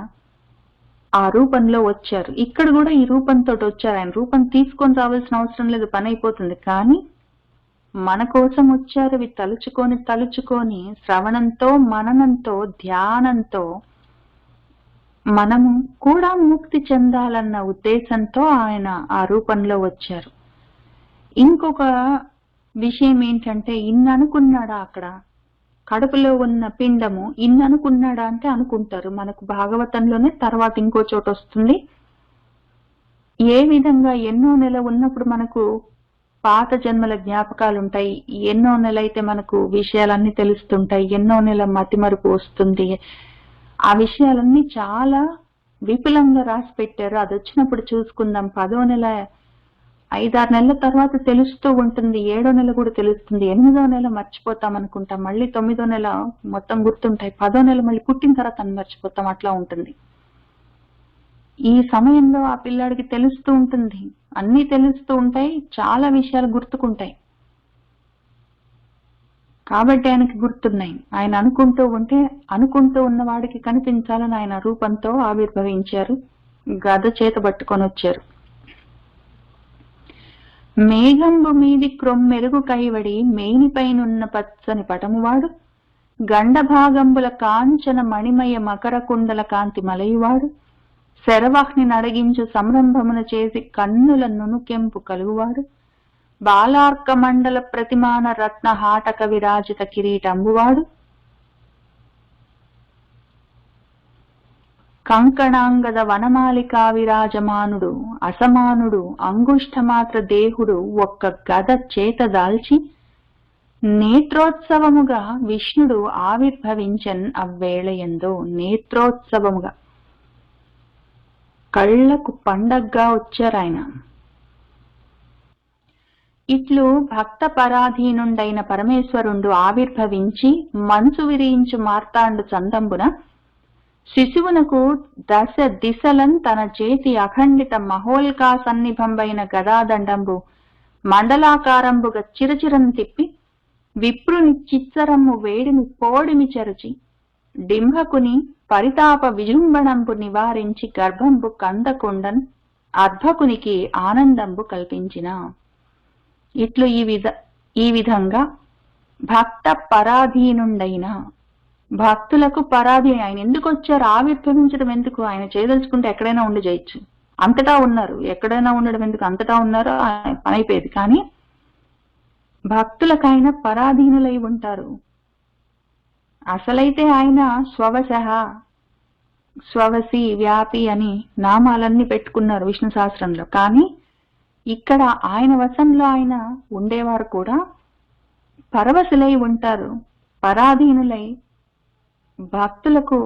ఆ రూపంలో వచ్చారు. ఇక్కడ కూడా ఈ రూపంతో వచ్చారు. ఆయన రూపం తీసుకొని రావాల్సిన అవసరం లేదు, పని అయిపోతుంది. కానీ మన కోసం వచ్చారు. అవి తలుచుకొని తలుచుకొని శ్రవణంతో, మననంతో, ధ్యానంతో మనము కూడా ముక్తి చెందాలన్న ఉద్దేశంతో ఆయన ఆ రూపంలో వచ్చారు. ఇంకొక విషయం ఏంటంటే, ఇన్ననుకున్నాడా అక్కడ కడుపులో ఉన్న పిండము, ఇన్ననుకున్నాడా అంటే అనుకుంటారు. మనకు భాగవతంలోనే తర్వాత ఇంకో చోట వస్తుంది, ఏ విధంగా ఎన్నో నెల ఉన్నప్పుడు మనకు పాత జన్మల జ్ఞాపకాలు ఉంటాయి, ఎన్నో నెల అయితే మనకు విషయాలన్నీ తెలుస్తుంటాయి, ఎన్నో నెల మతిమరుపు వస్తుంది. ఆ విషయాలన్నీ చాలా విపులంగా రాసి పెట్టారు. అది వచ్చినప్పుడు చూసుకుందాం. 10వ నెల 5-6 నెలల తర్వాత తెలుస్తూ ఉంటుంది, 7వ నెల కూడా తెలుస్తుంది, 8వ నెల మర్చిపోతాం అనుకుంటాం, మళ్ళీ 9వ నెల మొత్తం గుర్తుంటాయి, 10వ నెల మళ్ళీ పుట్టిన తర్వాత మర్చిపోతాం, అట్లా ఉంటుంది. ఈ సమయంలో ఆ పిల్లాడికి తెలుస్తూ ఉంటుంది, అన్నీ తెలుస్తూ ఉంటాయి, చాలా విషయాలు గుర్తుకుంటాయి. కాబట్టి ఆయనకి గుర్తున్నాయి. ఆయన అనుకుంటూ ఉంటే, అనుకుంటూ ఉన్న వాడికి కనిపించాలని ఆయన రూపంతో ఆవిర్భవించారు, గద చేత పట్టుకొని వచ్చారు. మేఘంబు మీది క్రొమ్మెరుగు కైవడి మేనిపైనున్న పచ్చని పటమువాడు, గండభాగంబుల కాంచన మణిమయ మకర కుండల కాంతి మలయువాడు, శరవాహ్ని నడగించు సంరంభమున చేసి కన్నుల నునుకెంపు కలుగువాడు, బాలార్క మండల ప్రతిమాన రత్న హాటక విరాజిత కిరీటంబువాడు, కంకణాంగద వనమాలికా విరాజమానుడు, అసమానుడు, అంగుష్ఠమాత్ర దేహుడు, ఒక్క గద చేత దాల్చి నేత్రోత్సవముగా విష్ణుడు ఆవిర్భవించన్ అవ్వేళయందో. నేత్రోత్సవముగా, కళ్లకు పండగగా వచ్చారు ఆయన. ఇట్లు భక్త పరాధీనుండైన పరమేశ్వరుండు ఆవిర్భవించి మంచు విరించు మార్తాండు చందంబున శిశువునకు దశ దిశలన్ తన చేతి అఖండిత మహోల్కా సన్నిభంబైన గదాదండంబు మండలాకారంబుగా చిరచిరం తిప్పి విప్రుని చిత్సరమ్ము వేడిని పోడిమి చెరచి డింభకుని పరితాప విజృంభణంబు నివారించి గర్భంబు కందకొండన్ అర్భకునికి ఆనందంబు కల్పించిన. ఇట్లు ఈ విధంగా భక్త పరాధీనుండైన, భక్తులకు పరాధీన, ఆయన ఎందుకు వచ్చారు, ఆవిర్భవించడం ఎందుకు, ఆయన చేయదలుచుకుంటే ఎక్కడైనా ఉండి చేయొచ్చు, అంతటా ఉన్నారు, ఎక్కడైనా ఉండడం ఎందుకు, అంతటా ఉన్నారో పని అయిపోయేది. కానీ భక్తులకైనా పరాధీనులై ఉంటారు. అసలైతే ఆయన స్వవశ, స్వవసి, వ్యాపి అని నామాలన్నీ పెట్టుకున్నారు విష్ణు సహస్రంలో. కానీ ఇక్కడ ఆయన వశంలో ఆయన ఉండేవారు కూడా పరవశులై ఉంటారు, పరాధీనులై భక్తులకు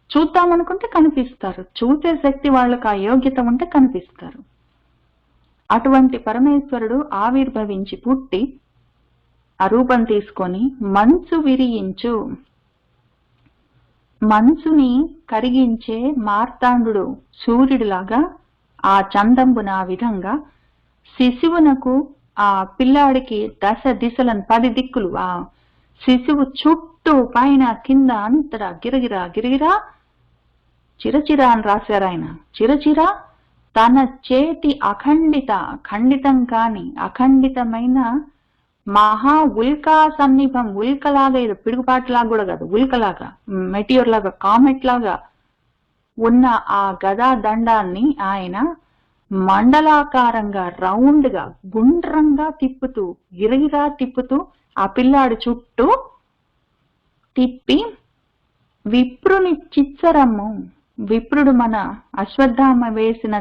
చూద్దామనుకుంటే కనిపిస్తారు, చూసే శక్తి వాళ్ళకు ఆ యోగ్యత ఉంటే కనిపిస్తారు. అటువంటి పరమేశ్వరుడు ఆవిర్భవించి పుట్టి ఆ రూపం తీసుకొని మంచు విరియించు, మనసుని కరిగించే మార్తాండు సూర్యుడిలాగా ఆ చందంబున ఆ విధంగా శిశువునకు ఆ పిల్లాడికి దశ దిశలను 10 దిక్కులు ఆ శిశువు చుట్టూ పైన కింద అంతటా గిరగిరా గిరగిరా చిరచిరా అని రాశారు ఆయన. చిరచిరా తన చేతి ఖండితం కాని అఖండితమైన మహా ఉల్కా సన్నిభం, ఉల్కలాగా, ఇది పిడుగుపాటులాగా కూడా కాదు, ఉల్కలాగా, మెటియోర్ లాగా, కామెట్ లాగా ఉన్న ఆ గదా దండాన్ని ఆయన మండలాకారంగా, రౌండ్ గా, గుండ్రంగా తిప్పుతూ, గిరగిరా తిప్పుతూ ఆ పిల్లాడి చుట్టూ తిప్పి విప్రుని చిచ్చరమ్ము, విప్రుడు మన అశ్వత్థామ వేసిన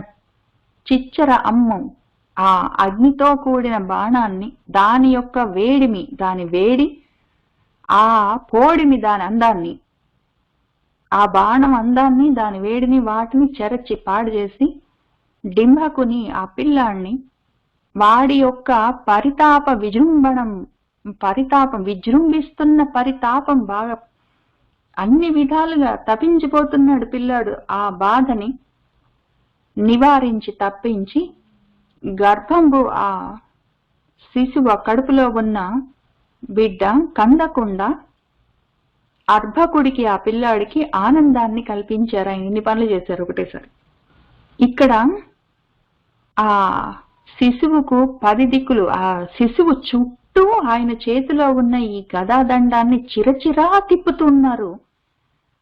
చిచ్చర అమ్ము ఆ అగ్నితో కూడిన బాణాన్ని, దాని యొక్క వేడిమి, దాని వేడి, ఆ పోడిమి, దాని అందాన్ని, ఆ బాణం అందాన్ని, దాని వేడిని, వాటిని చెరచి పాడు చేసి డింభకుని ఆ పిల్లాన్ని వాడి యొక్క విజృంభిస్తున్న పరితాపం బాగా అన్ని విధాలుగా తపించిపోతున్నాడు పిల్లాడు. ఆ బాధని నివారించి తప్పించి గర్భంబు ఆ శిశువు కడుపులో ఉన్న బిడ్డ కందకుండా అర్భకుడికి ఆ పిల్లాడికి ఆనందాన్ని కల్పించారు. ఆయన ఇన్ని పనులు చేశారు ఒకటేసారి. ఇక్కడ ఆ శిశువుకు 10 దిక్కులు, ఆ శిశువు చుట్టూ ఆయన చేతిలో ఉన్న ఈ గదాదండాన్ని చిరచిరా తిప్పుతున్నారు.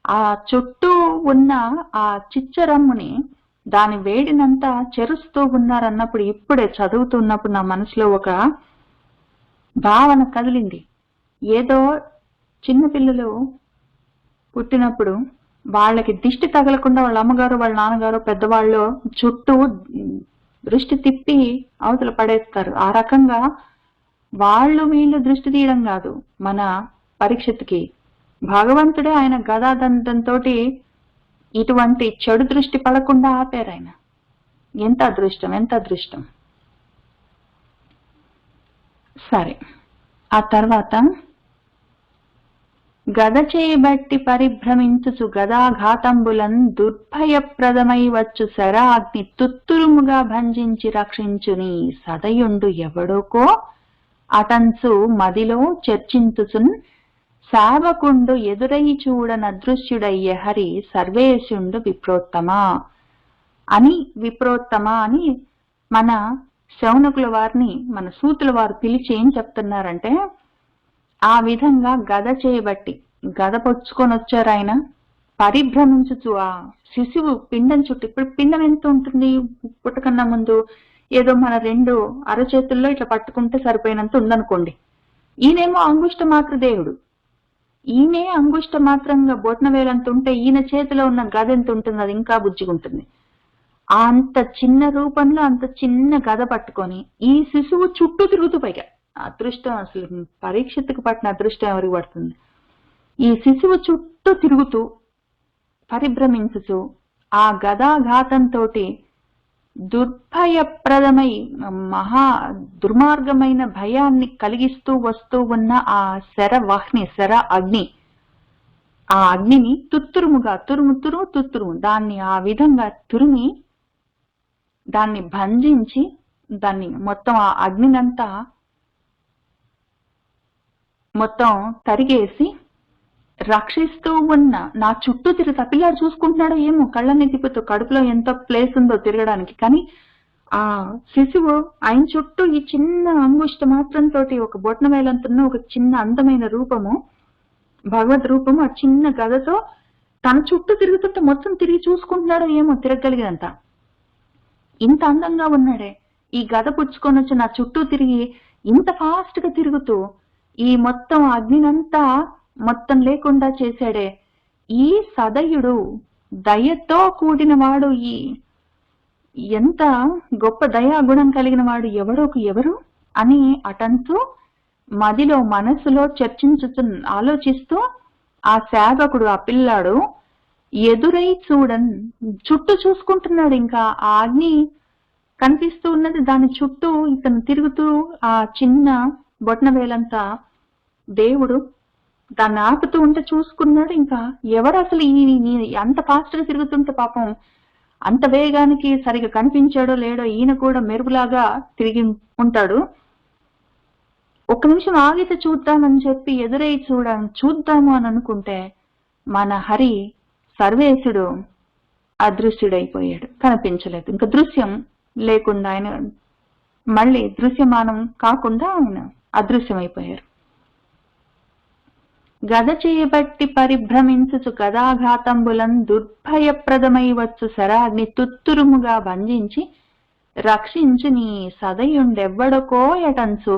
ఆ చుట్టూ ఉన్న ఆ చిచ్చరమ్ముని, దాని వేడినంతా చెరుస్తూ ఉన్నారన్నప్పుడు, ఇప్పుడే చదువుతున్నప్పుడు నా మనసులో ఒక భావన కదిలింది. ఏదో చిన్నపిల్లలు పుట్టినప్పుడు వాళ్ళకి దిష్టి తగలకుండా వాళ్ళ అమ్మగారు, వాళ్ళ నాన్నగారు, పెద్దవాళ్ళు చుట్టూ దృష్టి తిప్పి అవతల పడేస్తారు. ఆ రకంగా వీళ్ళు దృష్టి తీయడం కాదు, మన పరీక్షకి భగవంతుడే ఆయన గదాదండంతో ఇటువంటి చెడు దృష్టి పడకుండా ఆపారు ఆయన. ఎంత అదృష్టం, ఎంత అదృష్టం. సరే, ఆ తర్వాత గద చేయబట్టి పరిభ్రమించుచు గదాఘాతంబులన్ దుర్భయప్రదమై వచ్చు శరాగ్ని తుత్తురుముగా భంజించి రక్షించుని సదయుండు ఎవడోకో అటంచు మదిలో చర్చించుచున్ సేవకుండు ఎదురై చూడనదృశ్యుడయ్య హరి సర్వేశుండు విప్రోత్తమా అని మన శౌనకుల వారిని, మన సూతుల వారు పిలిచి ఏం చెప్తున్నారంటే, ఆ విధంగా గద చేయబట్టి, గద పొచ్చుకొని వచ్చారు ఆయన. పరిభ్రమించుచు ఆ శిశువు పిండం చుట్టూ, ఇప్పుడు పిండం ఎంత ఉంటుంది పుట్టకన్నా ముందు, ఏదో మన 2 అరచేతుల్లో ఇట్లా పట్టుకుంటే సరిపోయినంత ఉందనుకోండి. ఈయనేమో అంగుష్ట మాత్ర దేవుడు, ఈయనే అంగుష్ట మాత్రంగా బొట్న వేలంత ఉంటే ఈయన చేతిలో ఉన్న గద ఎంత ఉంటుంది, అది ఇంకా బుజ్జిగుంటుంది. అంత చిన్న రూపంలో అంత చిన్న గద పట్టుకొని ఈ శిశువు చుట్టూ తిరుగుతూ, పైగా అదృష్టం, అసలు పరీక్షకు పట్టిన అదృష్టం ఎవరికి పడుతుంది, ఈ శిశువు చుట్టూ తిరుగుతూ పరిభ్రమించుతూ ఆ గదాఘాతంతో దుర్భయప్రదమై మహా దుర్మార్గమైన భయాన్ని కలిగిస్తూ వస్తూ ఉన్న ఆ శర అగ్ని, ఆ అగ్నిని తుత్తురుముగా తురుము దాన్ని ఆ విధంగా తురిమి, దాన్ని భంజించి, దాన్ని మొత్తం ఆ అగ్నినంతా మొత్తం తరిగేసి రక్షిస్తూ ఉన్న, నా చుట్టూ తిరుగుతా, పిల్లాడు చూసుకుంటున్నాడో ఏమో కళ్ళని తిప్పుతూ, కడుపులో ఎంత ప్లేస్ ఉందో తిరగడానికి, కానీ ఆ శిశువు ఆయన చుట్టూ ఈ చిన్న అంగుష్ట మాత్రంతో ఒక బొట్న వేలంతున్న ఒక చిన్న అందమైన రూపము, భగవద్ రూపము, ఆ చిన్న గదతో తన చుట్టూ తిరుగుతుంటే మొత్తం తిరిగి చూసుకుంటున్నాడో ఏమో తిరగలిగినంత. ఇంత అందంగా ఉన్నాడే, ఈ గద పుచ్చుకొని వచ్చి నా చుట్టూ తిరిగి ఇంత ఫాస్ట్ గా తిరుగుతూ ఈ మొత్తం అగ్నినంతా మొత్తం లేకుండా చేశాడే, ఈ సదయుడు దయతో కూడిన వాడు, ఈ ఎంత గొప్ప దయాగుణం కలిగిన వాడు ఎవరు అని అటంతూ మదిలో, మనసులో ఆలోచిస్తూ ఆ సేవకుడు, ఆ పిల్లాడు ఎదురై చుట్టూ చూసుకుంటున్నాడు. ఇంకా ఆ అగ్ని కనిపిస్తూ ఉన్నది. దాని చుట్టూ ఇతను తిరుగుతూ ఆ చిన్న బొటనవేలంతా దేవుడు దాన్ని ఆపుతూ ఉంటే చూసుకున్నాడు. ఇంకా ఎవరు అసలు అంత ఫాస్ట్ గా తిరుగుతుంటే పాపం అంత వేగానికి సరిగా కనిపించాడో లేడో, ఈయన కూడా మెరుపులాగా తిరిగి ఉంటాడు. ఒక్క నిమిషం ఆగితే చూద్దామని చెప్పి ఎదురై చూద్దాము అని అనుకుంటే మన హరి సర్వేశుడు అదృశ్యుడైపోయాడు, కనిపించలేదు. ఇంకా దృశ్యం లేకుండా ఆయన మళ్ళీ దృశ్యమానం కాకుండా ఆయన అదృశ్యమైపోయారు. గద చేయబట్టి పరిభ్రమించుచు గదాఘాతంబులం దుర్భయప్రదమై వచ్చు శరాగ్ని తుత్తురుముగా బంధించి రక్షించు నీ సదయుండెవ్వడకో ఎటంచు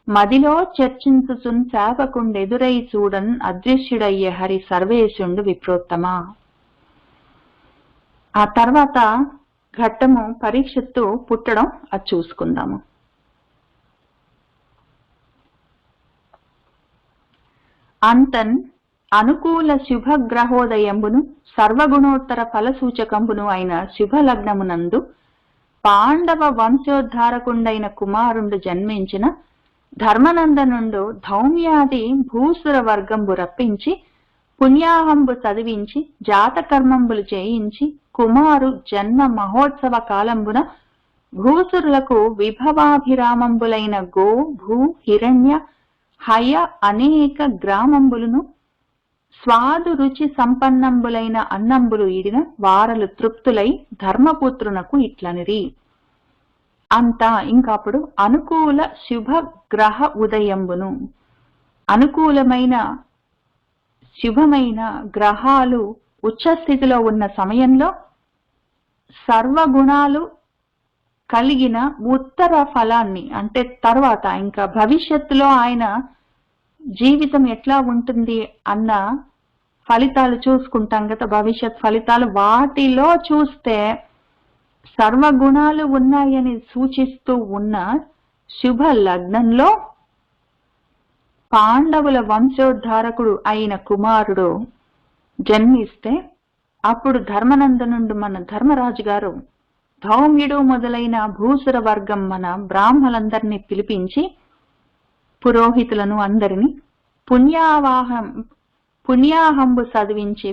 మదిలో చర్చించుచున్ శాపకుండెదురై చూడన్ అదృశ్యుడయ్యే హరి సర్వేశుండు విప్రోత్తమా. ఆ తర్వాత ఘట్టము పరీక్షిత్తు పుట్టడం అది చూసుకుందాము. అంతన్ అనుకూల శుభగ్రహోదయంబును సర్వగుణోత్తర ఫలసూచకంబును అయిన శుభలగ్నమునందు పాండవ వంశోద్ధారకుండైన కుమారుండు జన్మించిన ధర్మనందనుండు ధౌమ్యాది భూసుర వర్గంబు రప్పించి పుణ్యాహంబు చదివించి జాతకర్మంబులు చేయించి కుమారు జన్మ మహోత్సవ కాలంబున భూసురులకు విభవాభిరామంబులైన గో భూ హిరణ్య హయ అనేక గ్రామంబులను స్వాదు రుచి సంపన్నంబులైన అన్నంబులు ఇడిన వారలు తృప్తులై ధర్మపుత్రునకు ఇట్లనిరి. అంతా ఇంకప్పుడు అనుకూల శుభ గ్రహ ఉదయంబును, అనుకూలమైన శుభమైన గ్రహాలు ఉచ్చస్థితిలో ఉన్న సమయంలో సర్వగుణాలు కలిగిన ఉత్తర ఫలాన్ని, అంటే తర్వాత ఇంకా భవిష్యత్తులో ఆయన జీవితం ఎట్లా ఉంటుంది అన్న ఫలితాలు చూసుకుంటాం కదా, భవిష్యత్ ఫలితాలు. వాటిలో చూస్తే సర్వగుణాలు ఉన్నాయని సూచిస్తూ ఉన్న శుభ లగ్నంలో పాండవుల వంశోద్ధారకుడు అయిన కుమారుడు జన్మిస్తే అప్పుడు ధర్మనందనుండు మన ధర్మరాజు గారు ధౌమ్యుడు మొదలైన భూసుర వర్గం మన బ్రాహ్మలందరినీ పిలిపించి పురోహితులను అందరినీ పుణ్యాహంబు చదివించి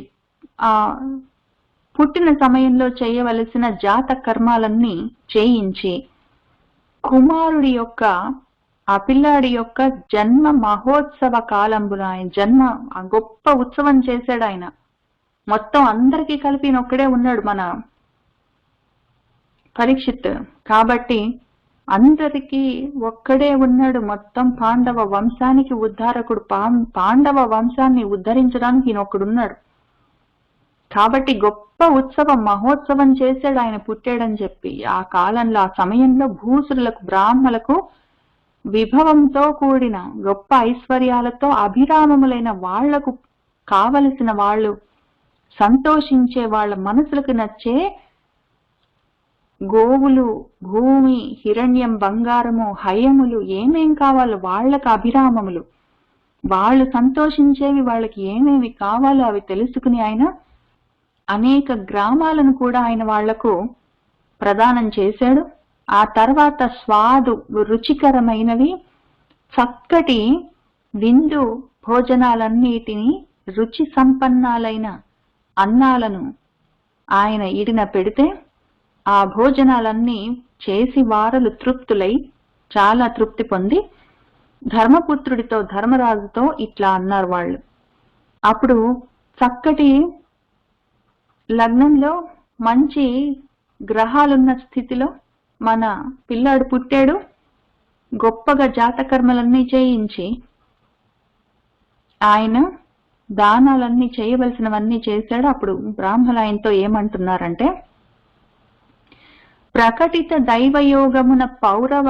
ఆ పుట్టిన సమయంలో చేయవలసిన జాత కర్మాలన్నీ చేయించి కుమారుడి యొక్క ఆ పిల్లాడి యొక్క జన్మ మహోత్సవ కాలంబున ఆయన జన్మ గొప్ప ఉత్సవం చేశాడు. ఆయన మొత్తం అందరికీ కలిపి ఒక్కడే ఉన్నాడు మన పరీక్షిత్. కాబట్టి అందరికీ ఒక్కడే ఉన్నాడు. మొత్తం పాండవ వంశానికి ఉద్ధారకుడు, పాండవ వంశాన్ని ఉద్ధరించడానికి ఈయన ఒక్కడున్నాడు. కాబట్టి గొప్ప ఉత్సవం మహోత్సవం చేశాడు ఆయన పుట్టాడని చెప్పి. ఆ కాలంలో ఆ సమయంలో భూసురులకు బ్రాహ్మలకు విభవంతో కూడిన గొప్ప ఐశ్వర్యాలతో అభిరామములైన వాళ్లకు కావలసిన వాళ్ళు సంతోషించే వాళ్ళ మనసులకు నచ్చే గోవులు, భూమి, హిరణ్యం, బంగారము, హయములు ఏమేం కావాలో వాళ్ళకు అభిరామములు, వాళ్ళు సంతోషించేవి వాళ్ళకి ఏమేమి కావాలో అవి తెలుసుకుని ఆయన అనేక గ్రామాలను కూడా ఆయన వాళ్లకు ప్రదానం చేశాడు. ఆ తర్వాత స్వాదు రుచికరమైనవి చక్కటి విందు భోజనాలన్నిటినీ రుచి సంపన్నాలైన అన్నాలను ఆయన ఇడిన పెడితే ఆ భోజనాలన్నీ చేసి వారలు తృప్తులై చాలా తృప్తి పొంది ధర్మపుత్రుడితో ధర్మరాజుతో ఇట్లా అన్నారు వాళ్ళు. అప్పుడు చక్కటి లగ్నంలో మంచి గ్రహాలున్న స్థితిలో మన పిల్లాడు పుట్టాడు. గొప్పగా జాతకర్మలన్నీ చేయించి ఆయన దానాలన్నీ చేయవలసినవన్నీ చేశాడు. అప్పుడు బ్రాహ్మణులు ఆయనతో ఏమంటున్నారంటే, ప్రకటిత దైవయోగమున పౌరవ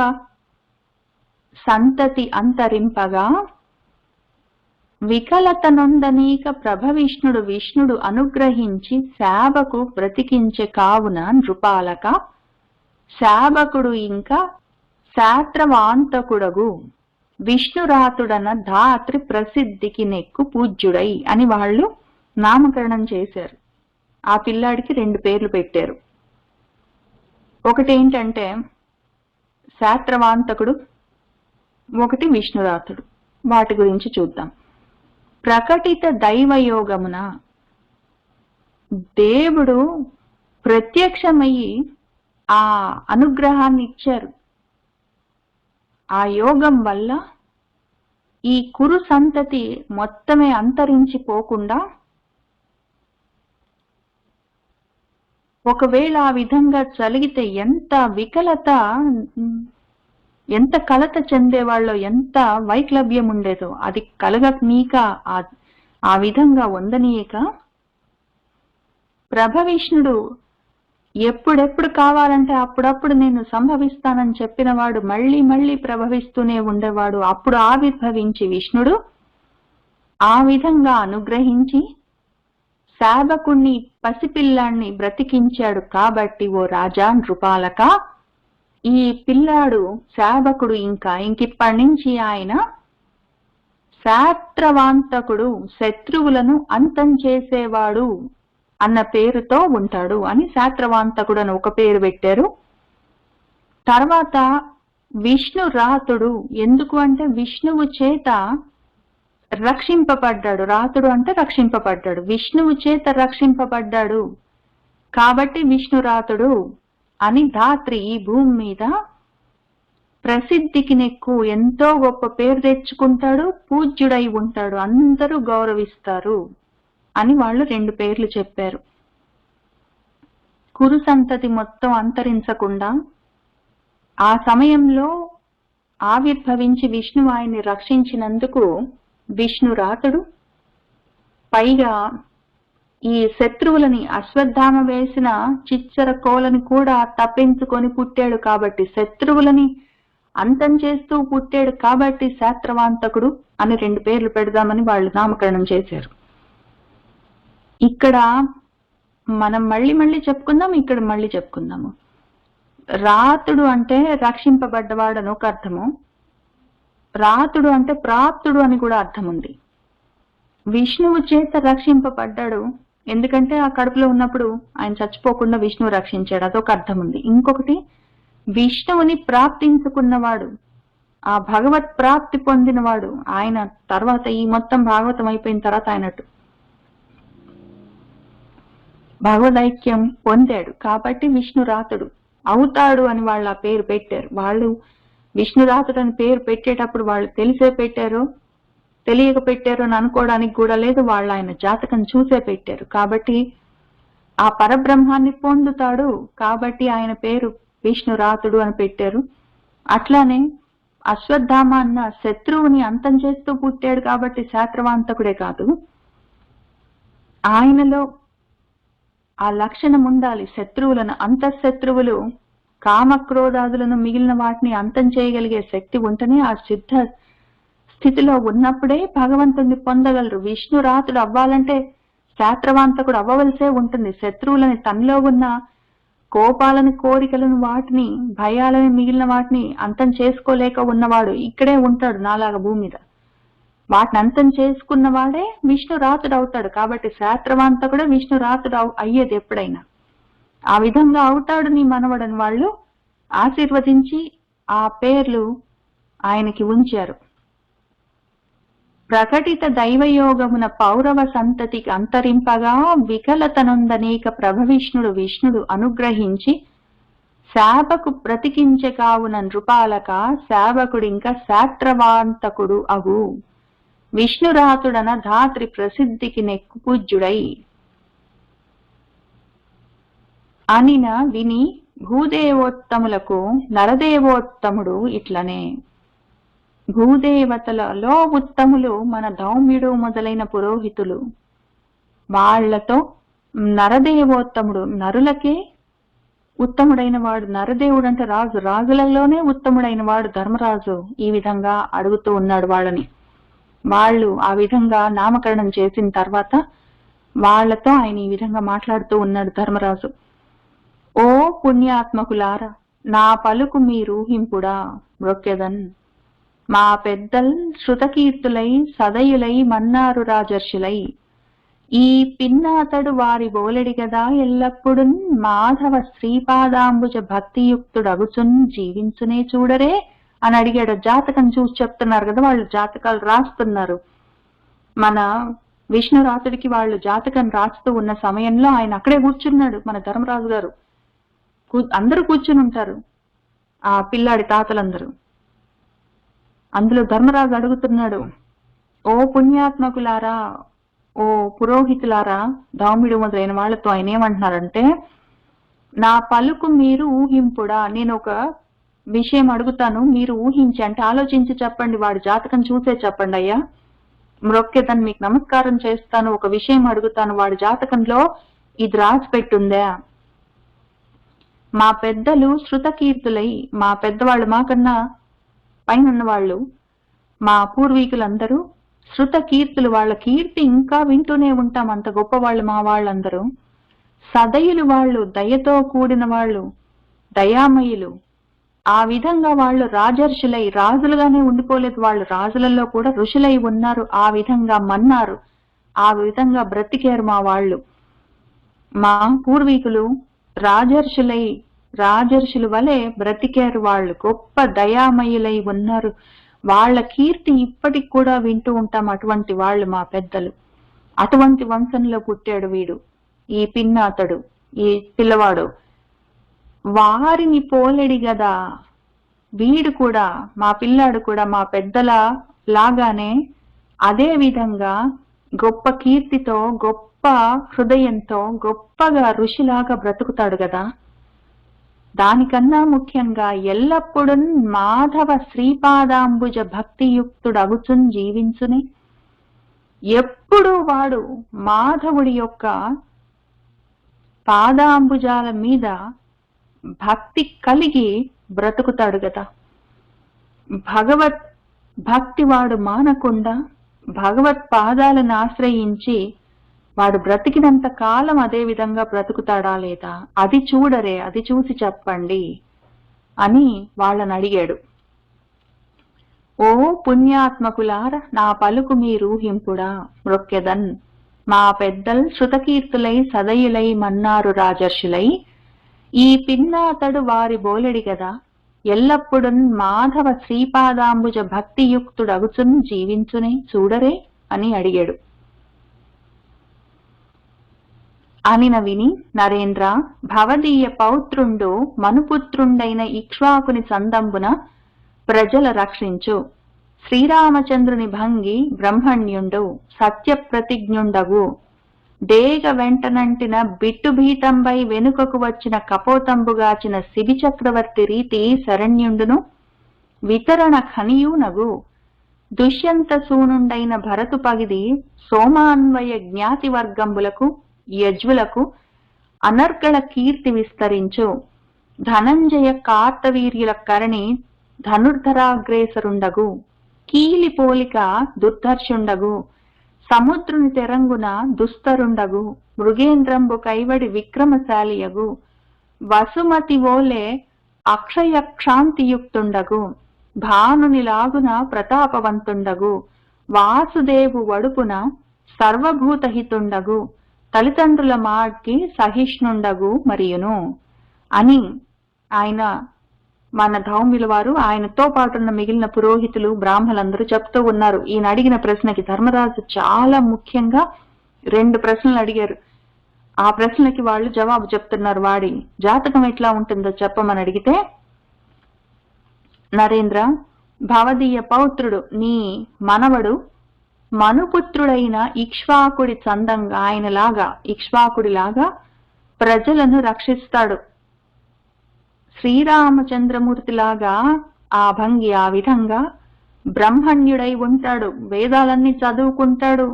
సంతతి అంతరింపగా వికలత నొందనీక ప్రభవిష్ణుడు విష్ణుడు అనుగ్రహించి శాబకు బ్రతికించే కావున నృపాలక శాబకుడు ఇంకా శాత్రవాంతకుడగు విష్ణురాతుడన ధాత్రి ప్రసిద్ధికి నెక్కు పూజ్యుడై అని వాళ్ళు నామకరణం చేశారు. ఆ పిల్లాడికి 2 పేర్లు పెట్టారు. ఒకటేంటంటే శాస్త్రవాంతకుడు, ఒకటి విష్ణురాతుడు. వాటి గురించి చూద్దాం. ప్రకటిత దైవయోగమున దేవుడు ప్రత్యక్షమయ్యి ఆ అనుగ్రహాన్ని ఇచ్చారు. ఆ యోగం వల్ల ఈ కురు సంతతి మొత్తమే అంతరించిపోకుండా, ఒకవేళ ఆ విధంగా జరిగితే ఎంత వికలత, ఎంత కలత చెందేవాళ్ళో, ఎంత వైక్లభ్యం ఉండేదో, అది కలగనీక, ఆ విధంగా ఉండనీయక ప్రభవిష్ణుడు ఎప్పుడెప్పుడు కావాలంటే అప్పుడప్పుడు నేను సంభవిస్తానని చెప్పిన వాడు మళ్ళీ మళ్ళీ ప్రభవిస్తూనే ఉండేవాడు. అప్పుడు ఆవిర్భవించి విష్ణుడు ఆ విధంగా అనుగ్రహించి శాబకుణ్ణి, పసిపిల్లాన్ని బ్రతికించాడు. కాబట్టి ఓ రాజా నృపాలక, ఈ పిల్లాడు శాబకుడు ఇంకిప్పటి నుంచి ఆయన శాస్త్రవాంతకుడు, శత్రువులను అంతం చేసేవాడు అన్న పేరుతో ఉంటాడు అని శాస్త్రవాంతకుడు అని ఒక పేరు పెట్టారు. తర్వాత విష్ణురాతుడు, ఎందుకు అంటే విష్ణువు చేత రక్షింపబడ్డాడు. రాతుడు అంటే రక్షింపబడ్డాడు, విష్ణువు చేత రక్షింపబడ్డాడు కాబట్టి విష్ణురాతుడు అని ధాత్రి ఈ భూమి మీద ప్రసిద్ధికి నెక్కు ఎంతో గొప్ప పేరు తెచ్చుకుంటాడు, పూజ్యుడై ఉంటాడు, అందరూ గౌరవిస్తారు అని వాళ్ళు 2 పేర్లు చెప్పారు. కురు సంతతి మొత్తం అంతరించకుండా ఆ సమయంలో ఆవిర్భవించి విష్ణువు ఆయన్ని రక్షించినందుకు విష్ణురాతుడు, పైగా ఈ శత్రువులని, అశ్వత్థామ వేసిన చిచ్చర కోలని కూడా తప్పించుకొని పుట్టాడు కాబట్టి, శత్రువులని అంతం చేస్తూ పుట్టాడు కాబట్టి శాస్త్రవాంతకుడు అని 2 పేర్లు పెడదామని వాళ్ళు నామకరణం చేశారు. ఇక్కడ మనం మళ్ళీ చెప్పుకుందాం, ఇక్కడ మళ్ళీ చెప్పుకుందాము. రాతుడు అంటే రక్షింపబడ్డవాడు అని ఒక అర్థము, రాతుడు అంటే ప్రాప్తుడు అని కూడా అర్థం ఉంది. విష్ణువు చేత రక్షింపబడ్డాడు, ఎందుకంటే ఆ కడుపులో ఉన్నప్పుడు ఆయన చచ్చిపోకుండా విష్ణువు రక్షించాడు, అదొక అర్థం ఉంది. ఇంకొకటి విష్ణువుని ప్రాప్తించుకున్నవాడు, ఆ భగవత్ ప్రాప్తి పొందినవాడు ఆయన. తర్వాత ఈ మొత్తం భాగవతం అయిపోయిన తర్వాత ఆయనట్టు భగవదైక్యం పొందాడు కాబట్టి విష్ణురాతుడు అవుతాడు అని వాళ్ళు ఆ పేరు పెట్టారు. వాళ్ళు విష్ణురాతుడు అని పేరు పెట్టేటప్పుడు వాళ్ళు తెలిసే పెట్టారో తెలియక పెట్టారు అని అనుకోవడానికి కూడా లేదు, వాళ్ళు ఆయన జాతకం చూసే పెట్టారు. కాబట్టి ఆ పరబ్రహ్మాన్ని పొందుతాడు కాబట్టి ఆయన పేరు విష్ణురాతుడు అని పెట్టారు. అట్లానే అశ్వత్థామ అన్న శత్రువుని అంతం చేస్తూ పుట్టాడు కాబట్టి శాస్త్రవాంతకుడే కాదు, ఆయనలో ఆ లక్షణం ఉండాలి. శత్రువులను, అంతఃశత్రువులు, కామక్రోధాదులను, మిగిలిన వాటిని అంతం చేయగలిగే శక్తి ఉంటేనే ఆ సిద్ధ స్థితిలో ఉన్నప్పుడే భగవంతుడిని పొందగలరు. విష్ణురాతుడు అవ్వాలంటే శాస్త్రవాంతకుడు అవ్వవలసే ఉంటుంది. శత్రువులని, తనలో ఉన్న కోపాలని, కోరికలను, వాటిని, భయాలని, మిగిలిన వాటిని అంతం చేసుకోలేక ఉన్నవాడు ఇక్కడే ఉంటాడు నాలాగా భూమి మీద. వాటిని అంతం చేసుకున్నవాడే విష్ణురాతుడు అవుతాడు. కాబట్టి శాస్త్రవాంతకుడే విష్ణురాతుడు అయ్యేది ఎప్పుడైనా. ఆ విధంగా అవుతాడు నీ మనవడని వాళ్ళు ఆశీర్వదించి ఆ పేర్లు ఆయనకి ఉంచారు. ప్రకటిత దైవయోగమున పౌరవ సంతతికి అంతరింపగా వికలతనొందనేక ప్రభవిష్ణుడు విష్ణుడు అనుగ్రహించి శాపకు బ్రతికించకావున నృపాలక, శాపకుడింక శాస్త్రవాంతకుడు అగు విష్ణురాతుడన ధాత్రి ప్రసిద్ధికి నెక్కు పూజ్యుడై అనిన విని భూదేవోత్తములకు నరదేవోత్తముడు ఇట్లనే. భూదేవతలలో ఉత్తములు మన ధౌమ్యుడు మొదలైన పురోహితులు, వాళ్లతో నరదేవోత్తముడు, నరులకే ఉత్తముడైన వాడు నరదేవుడు అంటే రాజు, రాజులలోనే ఉత్తముడైన వాడు ధర్మరాజు. ఈ విధంగా అడుగుతూ ఉన్నాడు వాళ్ళని. వాళ్ళు ఆ విధంగా నామకరణం చేసిన తర్వాత వాళ్లతో ఆయన ఈ విధంగా మాట్లాడుతూ ఉన్నాడు ధర్మరాజు. ఓ పుణ్యాత్మకులారా, నా పలుకు మీ రూహింపుడా మ్రొక్కెదన్. మా పెద్దల్ శృతకీర్తులై సదయులై మన్నారు రాజర్షులై ఈ పిన్నాతడు వారి బోలెడి గదా ఎల్లప్పుడు మాధవ శ్రీపాదాంబుజ భక్తియుక్తుడగుచున్ జీవించునే చూడరే అని అడిగాడు. జాతకం చూసి చెప్తున్నారు కదా, వాళ్ళు జాతకాలు రాస్తున్నారు. మన విష్ణురాతుడికి వాళ్ళు జాతకం రాస్తూ ఉన్న సమయంలో ఆయన అక్కడే కూర్చున్నాడు. మన ధర్మరాజు గారు అందరూ కూర్చుని ఉంటారు, ఆ పిల్లాడి తాతలందరూ. అందులో ధర్మరాజు అడుగుతున్నాడు, ఓ పుణ్యాత్మకులారా, ఓ పురోహితులారా, ధౌమ్యుడు మొదలైన వాళ్ళతో ఆయన ఏమంటున్నారంటే, నా పలుకు మీరు ఊహింపుడా, నేను ఒక విషయం అడుగుతాను, మీరు ఊహించి అంటే ఆలోచించి చెప్పండి, వాడి జాతకం చూసే చెప్పండి అయ్యా. మ్రొక్కేదాన్ని మీకు నమస్కారం చేస్తాను, ఒక విషయం అడుగుతాను, వాడి జాతకంలో ఇది రాసి పెట్టుందా? మా పెద్దలు శృతకీర్తులై, మా పెద్దవాళ్ళు మాకన్నా పైన వాళ్ళు, మా పూర్వీకులందరూ శృత కీర్తులు, వాళ్ళ కీర్తి ఇంకా వింటూనే ఉంటాం, అంత గొప్ప వాళ్ళు మా వాళ్ళందరూ. సదయులు వాళ్ళు, దయతో కూడిన వాళ్ళు, దయామయులు. ఆ విధంగా వాళ్ళు రాజర్షులై, రాజులుగానే ఉండిపోలేదు, వాళ్ళు రాజులలో కూడా ఋషులై ఉన్నారు. ఆ విధంగా మన్నారు, ఆ విధంగా బ్రతికారు మా వాళ్ళు. మా పూర్వీకులు రాజర్షులై, రాజర్షుల వలె బ్రతికారు వాళ్ళు, గొప్ప దయామయులై ఉన్నారు. వాళ్ళ కీర్తి ఇప్పటికి కూడా వింటూ ఉంటాం, అటువంటి వాళ్ళు మా పెద్దలు. అటువంటి వంశంలో పుట్టాడు వీడు, ఈ పిన్నాతడు, ఈ పిల్లవాడు. వారిని పోలెడి గదా, వీడు కూడా, మా పిల్లాడు కూడా మా పెద్దల లాగానే అదే విధంగా గొప్ప కీర్తితో, గొప్ప హృదయంతో, గొప్పగా ఋషిలాగా బ్రతుకుతాడు కదా. దానికన్నా ముఖ్యంగా ఎల్లప్పుడూ మాధవ శ్రీపాదాంబుజ భక్తియుక్తుడగుచున్ జీవించుని. ఎప్పుడు వాడు మాధవుడి యొక్క పాదాంబుజాల మీద భక్తి కలిగి బ్రతుకుతాడు కదా. భగవత్ భక్తి వాడు మానకుండా భగవత్ పాదాలను ఆశ్రయించి వాడు బ్రతికినంత కాలం అదే విధంగా బ్రతుకుతాడా లేదా, అది చూడరే, అది చూసి చెప్పండి అని వాళ్ళని అడిగాడు. ఓ పుణ్యాత్మకులార, నా పలుకు మీరూహింపుడా, మ్రొక్కెదన్. మా పెద్దల్ శృతకీర్తులై సదయులై మన్నారు రాజర్షులై. ఈ పిన్నాతడు వారి బోలెడి గదా ఎల్లప్పుడు మాధవ శ్రీపాదాంబుజ భక్తియుక్తుడగుచున్ జీవించునే చూడరే అని అడిగాడు. అనిన విని నరేంద్ర, భవదీయ పౌత్రుండు మనుపుత్రుండైన ఇక్ష్వాకుని సందంబున ప్రజల రక్షించు. శ్రీరామచంద్రుని భంగి బ్రహ్మణ్యుండు సత్యప్రతిజ్ఞుండగు. డేగ వెంటనంటిన బిట్టుభీతంపై వెనుకకు వచ్చిన కపోతంబుగాచిన శిబి చక్రవర్తి రీతి శరణ్యుండును వితరణ ఖనియూనగు. దుష్యంత సూనుండైన భరతు పగిది సోమాన్వయ జ్ఞాతి వర్గంబులకు యజ్వులకు అనర్గళ కీర్తి విస్తరించు. ధనంజయ కార్తవీర్యుల కరణి ధనుర్ధరాగ్రేసరుండగు. కీలి పోలిక దుర్ధర్షుండగు. సముద్రుని తెరంగున దుస్తరుండగు. మృగేంద్రంబు కైవడి విక్రమశాలియగు. వసుమతి ఓలే అక్షయక్షాంతియుక్తుండగు. భానుని లాగున ప్రతాపవంతుండగు. వాసుదేవు వడుపున సర్వభూతహితుండగు. తల్లిదండ్రుల మాడ్కి సహిష్ణుండగు మరియును అని ఆయన, మన ధౌమ్యుల వారు, ఆయనతో పాటున్న మిగిలిన పురోహితులు, బ్రాహ్మలందరూ చెప్తూ ఉన్నారు. ఈయన అడిగిన ప్రశ్నకి ధర్మరాజు చాలా ముఖ్యంగా 2 ప్రశ్నలు అడిగారు. ఆ ప్రశ్నలకి వాళ్ళు జవాబు చెప్తున్నారు. వాడి జాతకం ఎట్లా ఉంటుందో చెప్పమని అడిగితే, నరేంద్ర, భవదీయ పౌత్రుడు నీ మనవడు మనుపుత్రుడైన ఇక్ష్వాకుడి చందంగా, ఆయనలాగా ఇక్ష్వాకుడిలాగా ప్రజలను రక్షిస్తాడు. శ్రీరామచంద్రమూర్తిలాగా ఆ భంగి, ఆ విధంగా బ్రహ్మణ్యుడై ఉంటాడు. వేదాలన్నీ చదువుకుంటాడు,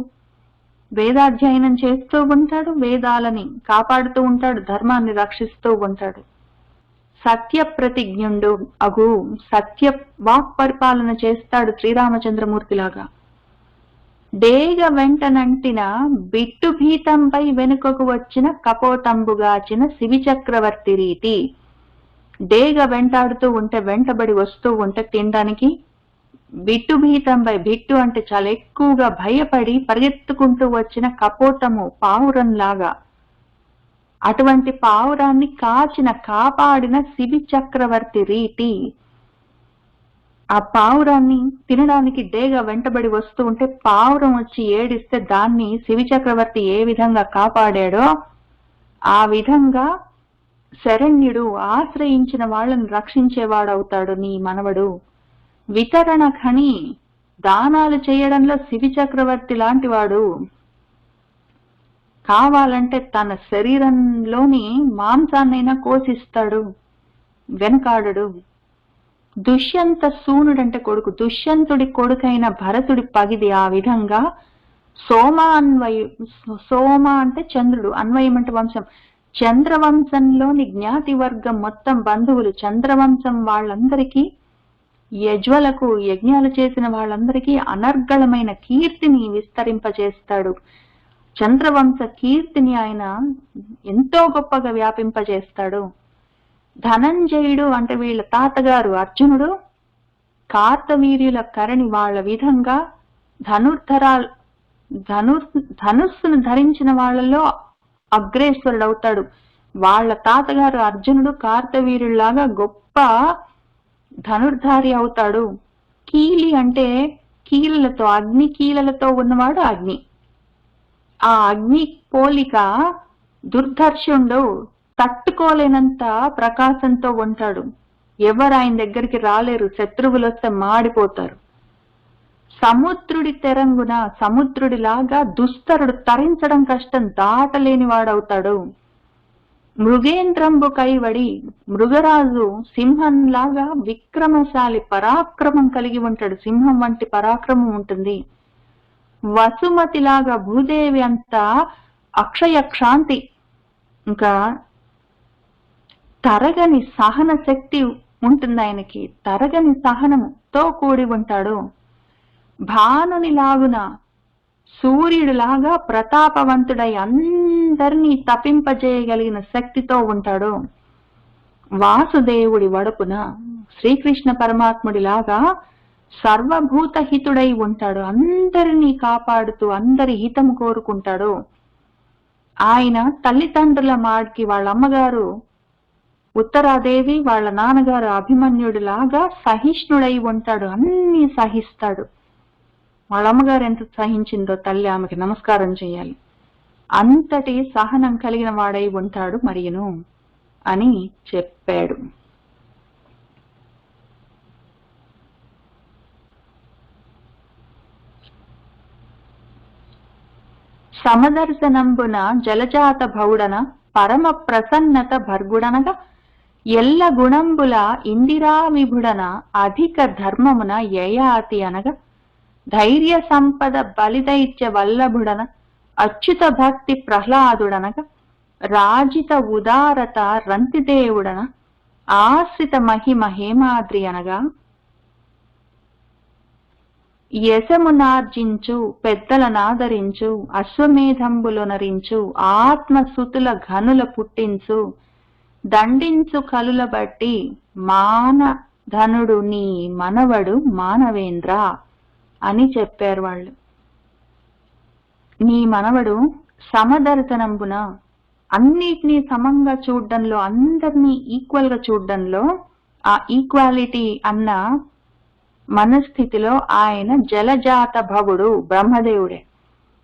వేదాధ్యయనం చేస్తూ ఉంటాడు, వేదాలని కాపాడుతూ ఉంటాడు, ధర్మాన్ని రక్షిస్తూ ఉంటాడు. సత్య ప్రతిజ్ఞుండు అగు, సత్య వాక్ పరిపాలన చేస్తాడు శ్రీరామచంద్రమూర్తిలాగా. డేగ వెంటనంటిన బిట్టు భీతంపై వెనుకకు వచ్చిన కపోతంబుగాచిన శిబి చక్రవర్తి రీతి. డేగ వెంటాడుతూ ఉంటే, వెంటబడి వస్తూ ఉంటే తినడానికి బిట్టు భీతంపై, బిట్టు అంటే చాలా ఎక్కువగా భయపడి పరిగెత్తుకుంటూ వచ్చిన కపోతము పావురంలాగా, అటువంటి పావురాన్ని కాపాడిన శిబి చక్రవర్తి రీతి ఆ పావురాన్ని తినడానికి డేగ వెంటబడి వస్తూ ఉంటే పావురం వచ్చి ఏడిస్తే దాన్ని శివి చక్రవర్తి ఏ విధంగా కాపాడాడో ఆ విధంగా శరణ్యుడు ఆశ్రయించిన వాళ్ళని రక్షించేవాడవుతాడు నీ మనవడు. వితరణ ఖని, దానాలు చేయడంలో శివి చక్రవర్తి లాంటి వాడు. కావాలంటే తన శరీరంలోని మాంసాన్నైనా కోసిస్తాడు, వెనకాడడు. దుష్యంత సూనుడంటే కొడుకు, దుష్యంతుడి కొడుకైన భరతుడి పగిది ఆ విధంగా సోమ అంటే చంద్రుడు, అన్వయం అంటే వంశం, చంద్రవంశంలోని జ్ఞాతి వర్గం మొత్తం బంధువులు, చంద్రవంశం వాళ్ళందరికీ, యజ్వలకు యజ్ఞాలు చేసిన వాళ్ళందరికీ అనర్గళమైన కీర్తిని విస్తరింపజేస్తాడు. చంద్రవంశ కీర్తిని ఆయన ఎంతో గొప్పగా వ్యాపింపజేస్తాడు. ధనంజయుడు అంటే వీళ్ళ తాతగారు అర్జునుడు కార్తవీర్యుల కరణి వాళ్ళ విధంగా ధనుస్సును ధరించిన వాళ్ళలో అగ్రేశ్వరుడు అవుతాడు. వాళ్ళ తాతగారు అర్జునుడు కార్తవీర్యులాగా గొప్ప ధనుర్ధారి అవుతాడు. కీలి అంటే కీలలతో, అగ్ని కీలలతో ఉన్నవాడు అగ్ని. ఆ అగ్ని పోలిక దుర్ధర్షుండు తట్టుకోలేనంత ప్రకాశంతో ఉంటాడు. ఎవరు ఆయన దగ్గరికి రాలేరు, శత్రువులు వస్తే మాడిపోతారు. సముద్రుడి తెరంగున, సముద్రుడిలాగా దుస్తరుడు తరించడం కష్టం, దాటలేని వాడవుతాడు. మృగేంద్రంబు కైవడి, మృగరాజు సింహంలాగా విక్రమశాలి, పరాక్రమం కలిగి ఉంటాడు, సింహం వంటి పరాక్రమం ఉంటుంది. వసుమతిలాగా భూదేవి అంత అక్షయ క్షాంతి, ఇంకా తరగని సహన శక్తి ఉంటుంది ఆయనకి, తరగని సహనంతో కూడి ఉంటాడు. భానుని లాగున సూర్యుడిలాగా ప్రతాపవంతుడై అందరినీ తపింపజేయగలిగిన శక్తితో ఉంటాడు. వాసుదేవుడి వడపున శ్రీకృష్ణ పరమాత్ముడిలాగా సర్వభూత హితుడై ఉంటాడు, అందరినీ కాపాడుతూ అందరి హితం కోరుకుంటాడు. ఆయన తల్లిదండ్రుల మాడికి వాళ్ళ అమ్మగారు ఉత్తరాదేవి, వాళ్ళ నాన్నగారు అభిమన్యుడిలాగా సహిష్ణుడై ఉంటాడు, అన్ని సహిస్తాడు. వాళ్ళ అమ్మగారు ఎంత సహించిందో తల్లి ఆమెకి నమస్కారం చేయాలి. అంతటి సహనం కలిగిన వాడై ఉంటాడు మరియును అని చెప్పాడు. సమదర్శనంబున జలజాత భౌడన పరమ ప్రసన్నత భర్గుడనగా ఎల్ల గుణంబుల ఇందిరా విభుడన అధిక ధర్మమున యయాతి అనగా ధైర్య సంపద బలిదైత్య వల్లభుడన అచ్యుత భక్తి ప్రహ్లాదుడనగా రాజిత ఉదారత రంతిదేవుడన ఆశ్రిత మహిమ హేమాద్రి అనగా యశమునార్జించు పెద్దలనాదరించు అశ్వమేధంబులొనరించు ఆత్మసుతుల ఘనుల పుట్టించు దండించు కలుల బట్టి మానధనుడు నీ మనవడు మానవేంద్ర అని చెప్పారు వాళ్ళు. నీ మనవడు సమదర్శనంబున అన్నిటినీ సమంగా చూడడంలో, అందరినీ ఈక్వల్ గా చూడడంలో, ఆ ఈక్వాలిటీ అన్న మనస్థితిలో ఆయన జలజాత భవుడు, బ్రహ్మదేవుడే.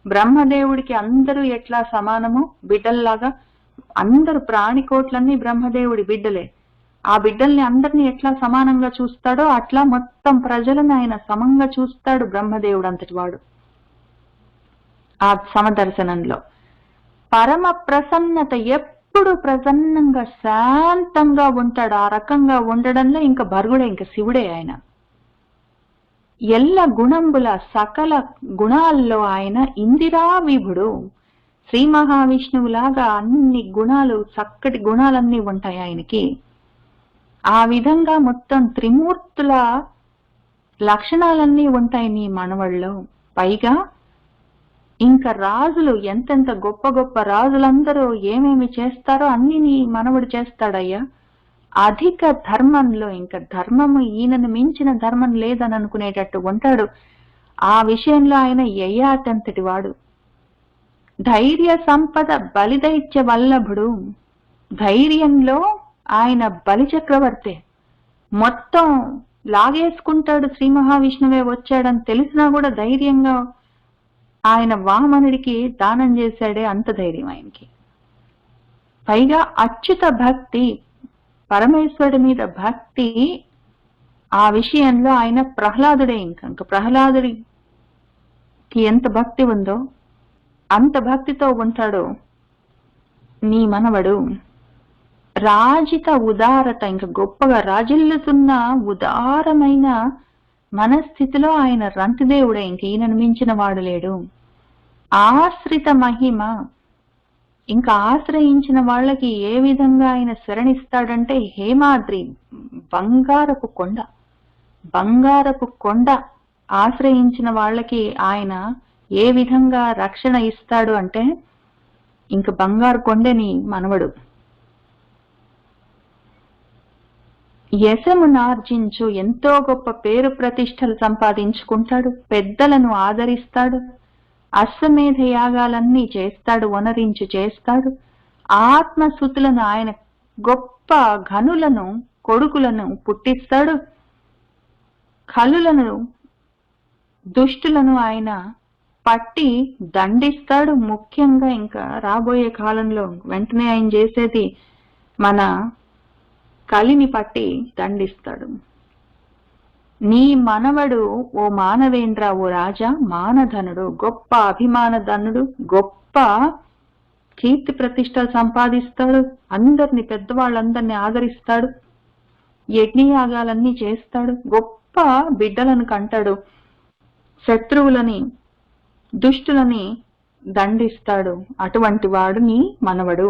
బ్రహ్మదేవుడికి అందరూ ఎట్లా సమానమో బిడ్డల్లాగా, అందరు ప్రాణికోట్లన్నీ బ్రహ్మదేవుడి బిడ్డలే. ఆ బిడ్డల్ని అందరినీ ఎట్లా సమానంగా చూస్తాడో అట్లా మొత్తం ప్రజలను ఆయన సమంగా చూస్తాడు బ్రహ్మదేవుడు అంతటి వాడు. ఆ సమదర్శనంలో పరమ ప్రసన్నత, ఎప్పుడు ప్రసన్నంగా శాంతంగా ఉంటాడు. ఆ రకంగా ఉండడంలో ఇంకా భర్గుడే, ఇంకా శివుడే ఆయన. ఎల్ల గుణంబుల సకల గుణాల్లో ఆయన ఇందిరా విభుడు, శ్రీ మహావిష్ణువులాగా అన్ని గుణాలు, చక్కటి గుణాలన్నీ ఉంటాయి ఆయనకి. ఆ విధంగా మొత్తం త్రిమూర్తుల లక్షణాలన్నీ ఉంటాయి నీ మనవళ్ళలో. పైగా ఇంకా రాజులు, ఎంతెంత గొప్ప గొప్ప రాజులందరూ ఏమేమి చేస్తారో అన్ని నీ మనవడు చేస్తాడయ్యా. అధిక ధర్మంలో, ఇంకా ధర్మము ఈయనను మించిన ధర్మం లేదని అనుకునేటట్టు ఉంటాడు. ఆ విషయంలో ఆయన యయాతంతటి వాడు. ధైర్య సంపద బలిదైత్య వల్లభుడు. ధైర్యంలో ఆయన బలి చక్రవర్తి. మొత్తం లాగేసుకుంటాడు, శ్రీ మహావిష్ణువే వచ్చాడని తెలిసినా కూడా ధైర్యంగా ఆయన వామనుడికి దానం చేశాడే, అంత ధైర్యం ఆయనకి. పైగా అచ్యుత భక్తి, పరమేశ్వరుడి మీద భక్తి. ఆ విషయంలో ఆయన ప్రహ్లాదుడే. ఇంకా ప్రహ్లాదుడికి ఎంత భక్తి ఉందో అంత భక్తితో ఉంటాడు నీ మనవడు. రాజిత ఉదారత, ఇంకా గొప్పగా రాజిల్లుతున్న ఉదారమైన మనస్థితిలో ఆయన రంతిదేవుడే. ఇంక ఈయనను మించిన వాడు లేడు. ఆశ్రిత మహిమ, ఇంకా ఆశ్రయించిన వాళ్ళకి ఏ విధంగా ఆయన శరణిస్తాడంటే హేమాద్రి, బంగారపు కొండ ఆశ్రయించిన వాళ్ళకి ఆయన ఏ విధంగా రక్షణ ఇస్తాడు అంటే ఇంక బంగారు కొండని మనవడు. యశమునార్జించు, ఎంతో గొప్ప పేరు ప్రతిష్టలు సంపాదించుకుంటాడు, పెద్దలను ఆదరిస్తాడు, అశ్వమేధ యాగాలన్నీ చేస్తాడు, వనరించు చేస్తాడు. ఆత్మసుతులను, ఆయన గొప్ప ఘనులను, కొడుకులను పుట్టిస్తాడు. కలులను, దుష్టులను ఆయన పట్టి దండిస్తాడు. ముఖ్యంగా ఇంకా రాబోయే కాలంలో వెంటనే ఆయన చేసేది మన కలిని పట్టి దండిస్తాడు. నీ మనవడు ఓ మానవేంద్ర, ఓ రాజా, మానధనుడు, గొప్ప అభిమానధనుడు, గొప్ప కీర్తి ప్రతిష్టలు సంపాదిస్తాడు, అందరిని, పెద్దవాళ్ళందరినీ ఆదరిస్తాడు, యజ్ఞయాగాలన్నీ చేస్తాడు, గొప్ప బిడ్డలను కంటాడు, శత్రువులని, దుష్టులని దండిస్తాడు. అటువంటి వాడు నీ మనవడు.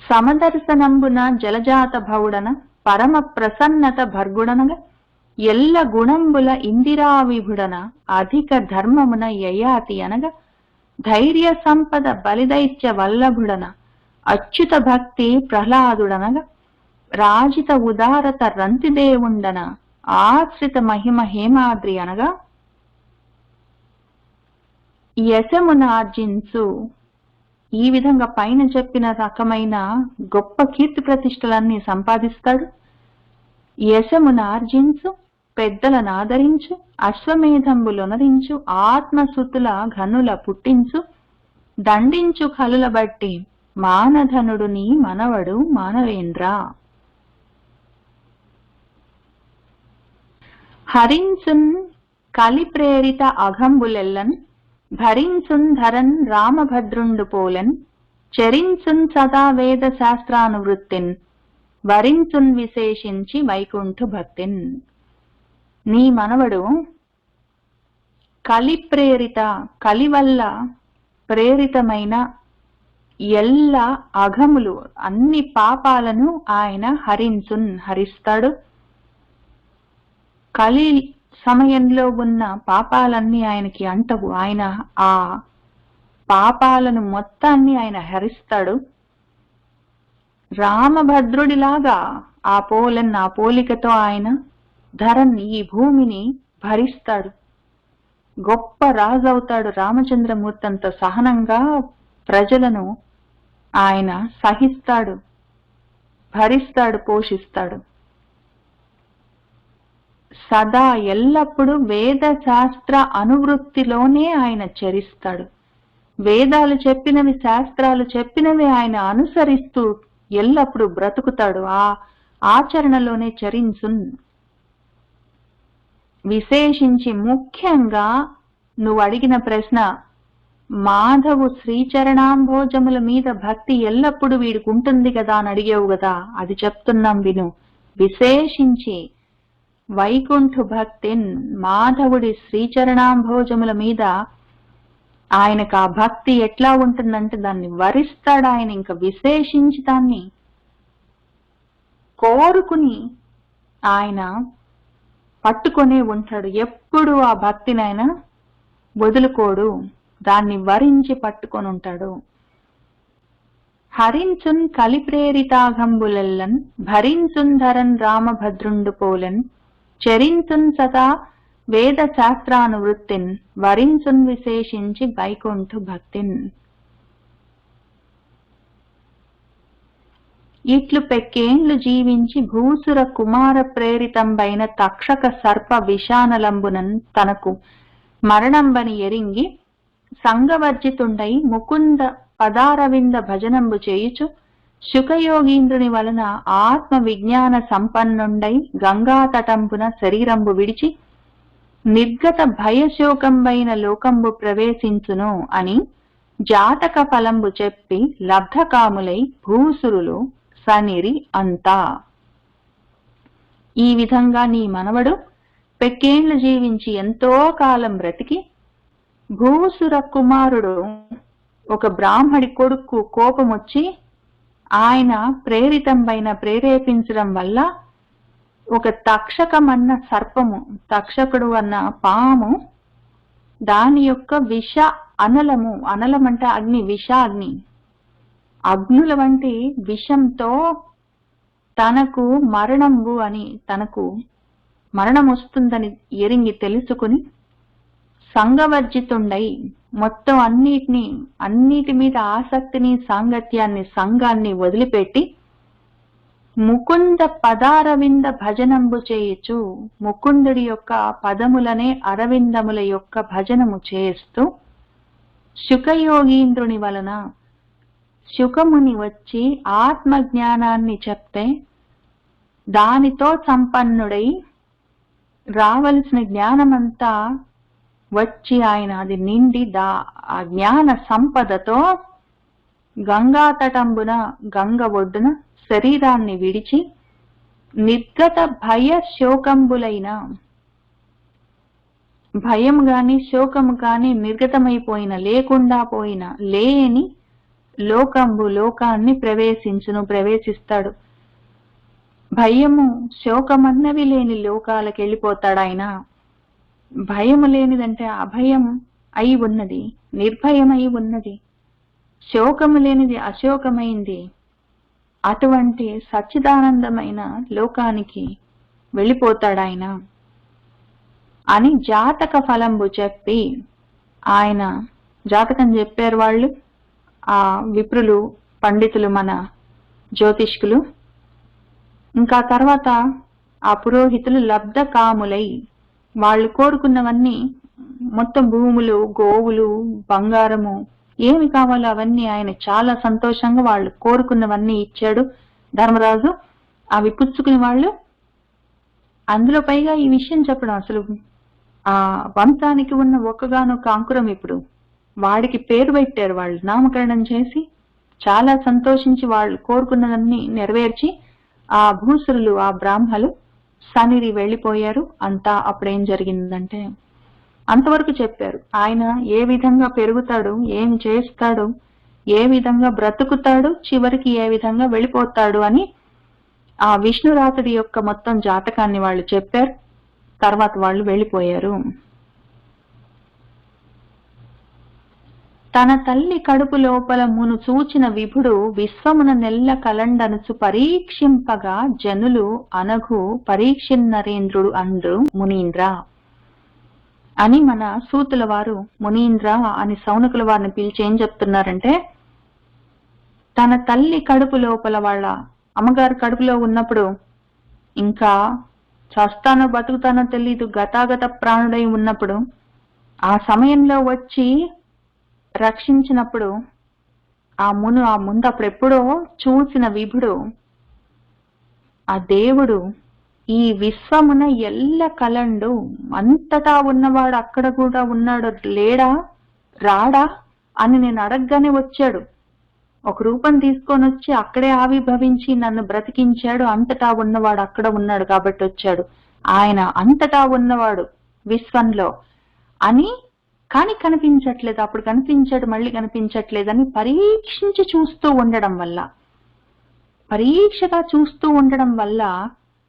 సమదర్శనంబున జలజాత భౌడన, పరమ ప్రసన్నత భర్గుడనగా, ఎల్ల గుణంబుల ఇందిరా విభుడన, అధిక ధర్మమున యయాతి అనగా, ధైర్య సంపద బలిదైత్య వల్లభుడన, అచ్యుత భక్తి ప్రహ్లాదుడనగా, రాజిత ఉదారత రంతిదేవుండన, ఆశ్రిత మహిమ హేమాద్రి అనగా, యశమునార్జించు. ఈ విధంగా పైన చెప్పిన రకమైన గొప్ప కీర్తి ప్రతిష్టలన్నీ సంపాదిస్తాడు. యశమునార్జించు, పెద్దలను ఆదరించు, అశ్వమేధంబులొనరించు, ఆత్మసుతుల ఘనుల పుట్టించు, దండించు కలుల బట్టి, మానధనుడు నీ మనవడు మానవేంద్ర. హరించున్ కలి ప్రేరిత అఘంబులెల్లన్, భరించున్ ధరన్ రామభద్రుండు పోలెన్, చరించున్ సదా వేద శాస్త్రానువృత్తిన్, వరించున్ విశేషించి వైకుంఠు భక్తిన్. నీ మనవడు కలి ప్రేరిత, కలి వల్ల ప్రేరితమైన ఎల్ల అఘములు, అన్ని పాపాలను ఆయన హరిస్తాడు. కలి సమయంలో ఉన్న పాపాలన్నీ ఆయనకి అంటవు. ఆయన ఆ పాపాలను మొత్తాన్ని ఆయన హరిస్తాడు. రామభద్రుడిలాగా ఆ పోలికతో ఆయన ధరన్, ఈ భూమిని భరిస్తాడు. గొప్ప రాజు అవుతాడు. రామచంద్రమూర్తి అంత సహనంగా ప్రజలను ఆయన సహిస్తాడు, భరిస్తాడు, పోషిస్తాడు. సదా ఎల్లప్పుడూ వేద శాస్త్ర అనువృత్తిలోనే ఆయన చరిస్తాడు. వేదాలు చెప్పినవి, శాస్త్రాలు చెప్పినవి ఆయన అనుసరిస్తూ ఎల్లప్పుడూ బ్రతుకుతాడు. ఆ ఆచరణలోనే చరించున్. విశేషించి, ముఖ్యంగా నువ్వు అడిగిన ప్రశ్న, మాధవు శ్రీచరణాంభోజముల మీద భక్తి ఎల్లప్పుడూ వీడికి ఉంటుంది కదా అని అడిగావు కదా, అది చెప్తున్నాం విను. విశేషించి వైకుంఠ భక్తిన్, మాధవుడి శ్రీచరణాంభోజముల మీద ఆయనకు ఆ భక్తి ఎట్లా ఉంటుందంటే దాన్ని వరిస్తాడు ఆయన. ఇంకా విశేషించి దాన్ని కోరుకుని ఆయన పట్టుకొనే ఉంటాడు. ఎప్పుడు ఆ భక్తిని ఆయన వదులుకోడు, దాన్ని వరించి పట్టుకొని ఉంటాడు. హరించున్ కలిప్రేరితాఘంబులెల్లన్ భరించున్ ధరన్ రామభద్రుండు పోలన్ చరించున్ సదా వేద శాస్త్రానువృత్తిన్ వరించున్ విశేషించి వైకుంఠ భక్తిన్. ఇట్లు పెక్కేండ్లు జీవించి భూసుర కుమార ప్రేరితంబైన తక్షక సర్ప విషానలంబునన్ తనకు మరణంబని ఎరింగి సంగవర్జితుండై ముకుంద పదారవింద భజనంబు చేయుచు శుకయోగీంద్రుని వలన ఆత్మ విజ్ఞాన సంపన్నుండై గంగాతటంబున శరీరంబు విడిచి నిర్గత భయశోకంబైన లోకంబు ప్రవేశించును అని జాతక ఫలంబు చెప్పి లబ్ధకాములై భూసురులు సనిరి అంతా. ఈ విధంగా నీ మనవడు పెక్కేండ్లు జీవించి ఎంతో కాలం బ్రతికి భూసుర కుమారుడు ఒక బ్రాహ్మడి కొడుకు కోపం వచ్చి ఆయన ప్రేరేపించడం వల్ల ఒక తక్షకమన్న సర్పము, తక్షకుడు అన్న పాము, దాని యొక్క విష అనలము, అనలం అంటే అగ్ని, విషాగ్ని, అగ్నుల వంటి విషంతో తనకు మరణంబు అని, తనకు మరణం వస్తుందని ఎరింగి తెలుసుకుని సంగవర్జితుండై మొత్తం అన్నిటి మీద ఆసక్తిని, సాంగత్యాన్ని, సంఘాన్ని వదిలిపెట్టి ముకుంద పదారవింద భజనంబు చేయుచు ముకుందుడి యొక్క పదములనే అరవిందముల యొక్క భజనము చేస్తూ శుకయోగీంద్రుని వలన శుకముని వచ్చి ఆత్మజ్ఞానాన్ని చెప్తే దానితో సంపన్నుడై రావలసిన జ్ఞానమంతా వచ్చి ఆయన అది నిండి ఆ జ్ఞాన సంపదతో గంగాతటంబున, గంగ ఒడ్డున శరీరాన్ని విడిచి నిర్గత భయ శోకంబులైన, భయం గాని శోకము కాని నిర్గతమైపోయిన, లేకుండా పోయిన, లేని లోకాన్ని ప్రవేశిస్తాడు. భయము శోకమన్నవి లేని లోకాలకు వెళ్ళిపోతాడు ఆయన. భయము లేనిదంటే అభయం అయి ఉన్నది, నిర్భయమై ఉన్నది, శోకము లేనిది అశోకమైంది. అటువంటి సచ్చిదానందమైన లోకానికి వెళ్ళిపోతాడాయన అని జాతక ఫలంబు చెప్పి, ఆయన జాతకం చెప్పారు వాళ్ళు, ఆ విప్రులు, పండితులు, మన జ్యోతిష్కులు. ఇంకా తర్వాత ఆ పురోహితులు లబ్ధ కాములై వాళ్ళు కోరుకున్నవన్నీ, మొత్తం భూములు, గోవులు, బంగారము, ఏమి కావాలో అవన్నీ ఆయన చాలా సంతోషంగా వాళ్ళు కోరుకున్నవన్నీ ఇచ్చాడు ధర్మరాజు. అవి పుచ్చుకుని వాళ్ళు, అందులో పైగా ఈ విషయం చెప్పడం, అసలు ఆ వంశానికి ఉన్న ఒక్కగానొక్క అంకురం ఇప్పుడు వాడికి పేరు పెట్టారు. వాళ్ళు నామకరణం చేసి చాలా సంతోషించి వాళ్ళు కోరుకున్నవన్నీ నెరవేర్చి ఆ భూసురులు, ఆ బ్రాహ్మలు సనిరి వెళ్ళిపోయారు. అంతా అప్పుడేం జరిగిందంటే అంతవరకు చెప్పారు. ఆయన ఏ విధంగా పెరుగుతాడు, ఏమి చేస్తాడు, ఏ విధంగా బ్రతుకుతాడు, చివరికి ఏ విధంగా వెళ్ళిపోతాడు అని ఆ విష్ణురాతుడి యొక్క మొత్తం జాతకాన్ని వాళ్ళు చెప్పారు. తర్వాత వాళ్ళు వెళ్ళిపోయారు. తన తల్లి కడుపు లోపల మును చూచిన విభుడు విశ్వమున నెల్ల కలండనుచు పరీక్షింపగా జనులు అనగు పరీక్షిన్నరేంద్రుడు అందు మునీంద్ర అని మన సూతుల వారు మునీంద్ర అని సౌనకుల వారిని పిలిచి ఏం చెప్తున్నారంటే, తన తల్లి కడుపు లోపల, వాళ్ళ అమ్మగారు కడుపులో ఉన్నప్పుడు, ఇంకా చస్తానో బతుకుతానో తెలీదు, గతాగత ప్రాణుడై ఉన్నప్పుడు, ఆ సమయంలో వచ్చి రక్షించినప్పుడు ఆ ముందు అప్పుడెప్పుడో చూసిన విభుడు, ఆ దేవుడు ఈ విశ్వమున ఎల్ల కలండు, అంతటా ఉన్నవాడు అక్కడ కూడా ఉన్నాడు, లేడా రాడా అని నేను అడగగానే వచ్చాడు. ఒక రూపం తీసుకొని వచ్చి అక్కడే ఆవిర్భవించి నన్ను బ్రతికించాడు. అంతటా ఉన్నవాడు అక్కడ ఉన్నాడు కాబట్టి వచ్చాడు. ఆయన అంతటా ఉన్నవాడు విశ్వంలో అని, కానీ కనిపించట్లేదు. అప్పుడు కనిపించాడు, మళ్ళీ కనిపించట్లేదని పరీక్షించి చూస్తూ ఉండడం వల్ల, పరీక్షగా చూస్తూ ఉండడం వల్ల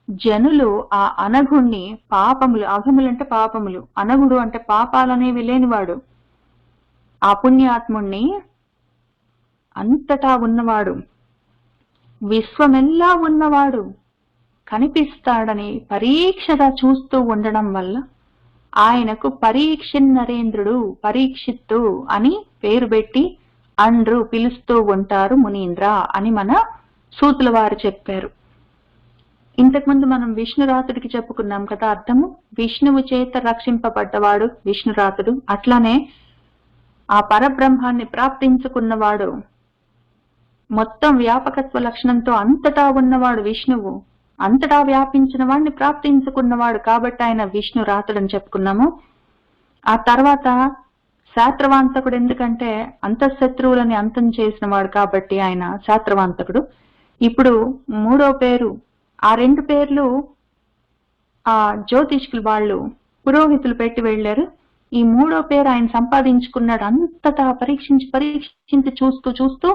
జనులు ఆ అనగుణ్ణి, పాపములు, అఘములు అంటే పాపములు, అనగుడు అంటే పాపాలనేవి లేనివాడు, ఆ పుణ్యాత్ముణ్ణి అంతటా ఉన్నవాడు, విశ్వమెల్లా ఉన్నవాడు కనిపిస్తాడని పరీక్షగా చూస్తూ ఉండడం వల్ల ఆయనకు పరీక్షిన్నరేంద్రుడు, పరీక్షిత్తు అని పేరు పెట్టి అండ్రు పిలుస్తూ ఉంటారు మునీంద్ర అని మన సూతుల వారు చెప్పారు. ఇంతకుముందు మనం విష్ణురాతుడికి చెప్పుకున్నాం కదా అర్థము. విష్ణువు చేత రక్షింపబడ్డవాడు విష్ణురాతుడు. అట్లానే ఆ పరబ్రహ్మాన్ని ప్రాప్తించుకున్నవాడు, మొత్తం వ్యాపకత్వ లక్షణంతో అంతటా ఉన్నవాడు విష్ణువు, అంతటా వ్యాపించిన వాడిని ప్రాప్తించుకున్నవాడు కాబట్టి ఆయన విష్ణురాతుడని చెప్పుకున్నాము. ఆ తర్వాత శాత్రవాంతకుడు, ఎందుకంటే అంతఃశత్రువులని అంతం చేసిన వాడు కాబట్టి ఆయన శాత్రవాంతకుడు. ఇప్పుడు మూడో పేరు, ఆ రెండు పేర్లు ఆ జ్యోతిష్కులు వాళ్ళు పురోహితులు పెట్టి వెళ్ళారు. ఈ మూడో పేరు ఆయన సంపాదించుకున్నాడు. అంతటా పరీక్షించి చూస్తూ చూస్తూ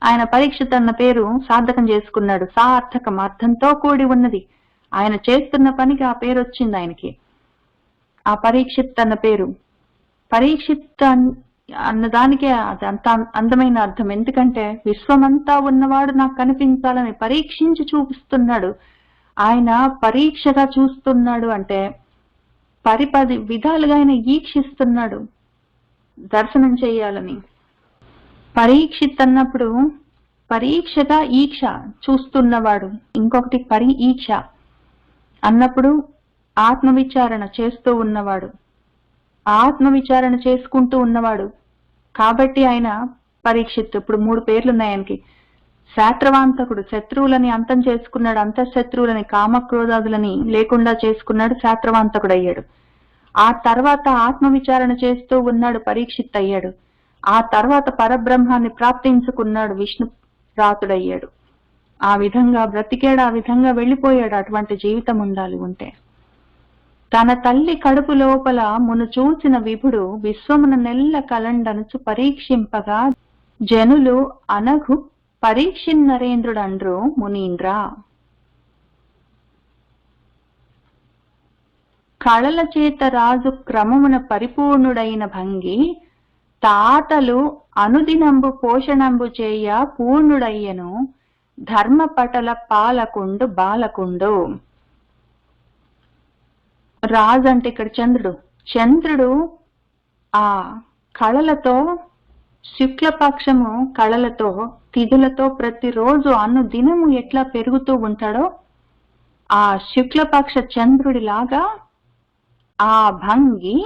ఆయన పరీక్షిత్ అన్న పేరు సార్థకం చేసుకున్నాడు. సార్థకం అర్థంతో కూడి ఉన్నది. ఆయన చేస్తున్న పనికి ఆ పేరు వచ్చింది ఆయనకి. ఆ పరీక్షిత్ అన్న పేరు, పరీక్షిత్ అన్నదానికే అది అంత అందమైన అర్థం. ఎందుకంటే విశ్వమంతా ఉన్నవాడు నాకు కనిపించాలని పరీక్షించి చూపిస్తున్నాడు. ఆయన పరీక్షగా చూస్తున్నాడు అంటే 10 విధాలుగా ఆయన ఈక్షిస్తున్నాడు దర్శనం చేయాలని. పరీక్షిత్ అన్నప్పుడు పరీక్షగా ఈక్ష చూస్తున్నవాడు. ఇంకొకటి ఈక్ష అన్నప్పుడు ఆత్మవిచారణ చేస్తూ ఉన్నవాడు, ఆత్మవిచారణ చేసుకుంటూ ఉన్నవాడు కాబట్టి ఆయన పరీక్షిత్. ఇప్పుడు 3 పేర్లున్నాయి ఆయనకి. శాత్రవాంతకుడు, శత్రువులని అంతం చేసుకున్నాడు, అంతఃశత్రువులని కామక్రోధాదులని లేకుండా చేసుకున్నాడు, శాత్రవాంతకుడు అయ్యాడు. ఆ తర్వాత ఆత్మవిచారణ చేస్తూ ఉన్నాడు, పరీక్షిత్ అయ్యాడు. ఆ తర్వాత పరబ్రహ్మాన్ని ప్రాప్తించుకున్నాడు, విష్ణు రాతుడయ్యాడు. ఆ విధంగా బ్రతికాడు, ఆ విధంగా వెళ్ళిపోయాడు. అటువంటి జీవితం ఉండాలి ఉంటే. తన తల్లి కడుపు లోపల మును చూసిన విభుడు విశ్వమున నెల్ల కలండనుచు పరీక్షింపగా జనులు అనగు పరీక్షిన్నరేంద్రుడండ్రు మునీంద్ర. కళల చేత రాజు క్రమమున పరిపూర్ణుడైన భంగి తాతలు అనుదినంబు పోషణంబు చేయ పూర్ణుడయ్యను ధర్మపటల పాలకుండు బాలకుండు. రాజు అంటే ఇక్కడ చంద్రుడు. చంద్రుడు ఆ కళలతో, శుక్లపక్షము కళలతో, తిథులతో ప్రతిరోజు అనుదినము ఎట్లా పెరుగుతూ ఉంటాడో ఆ శుక్లపక్ష చంద్రుడిలాగా ఆ భంగి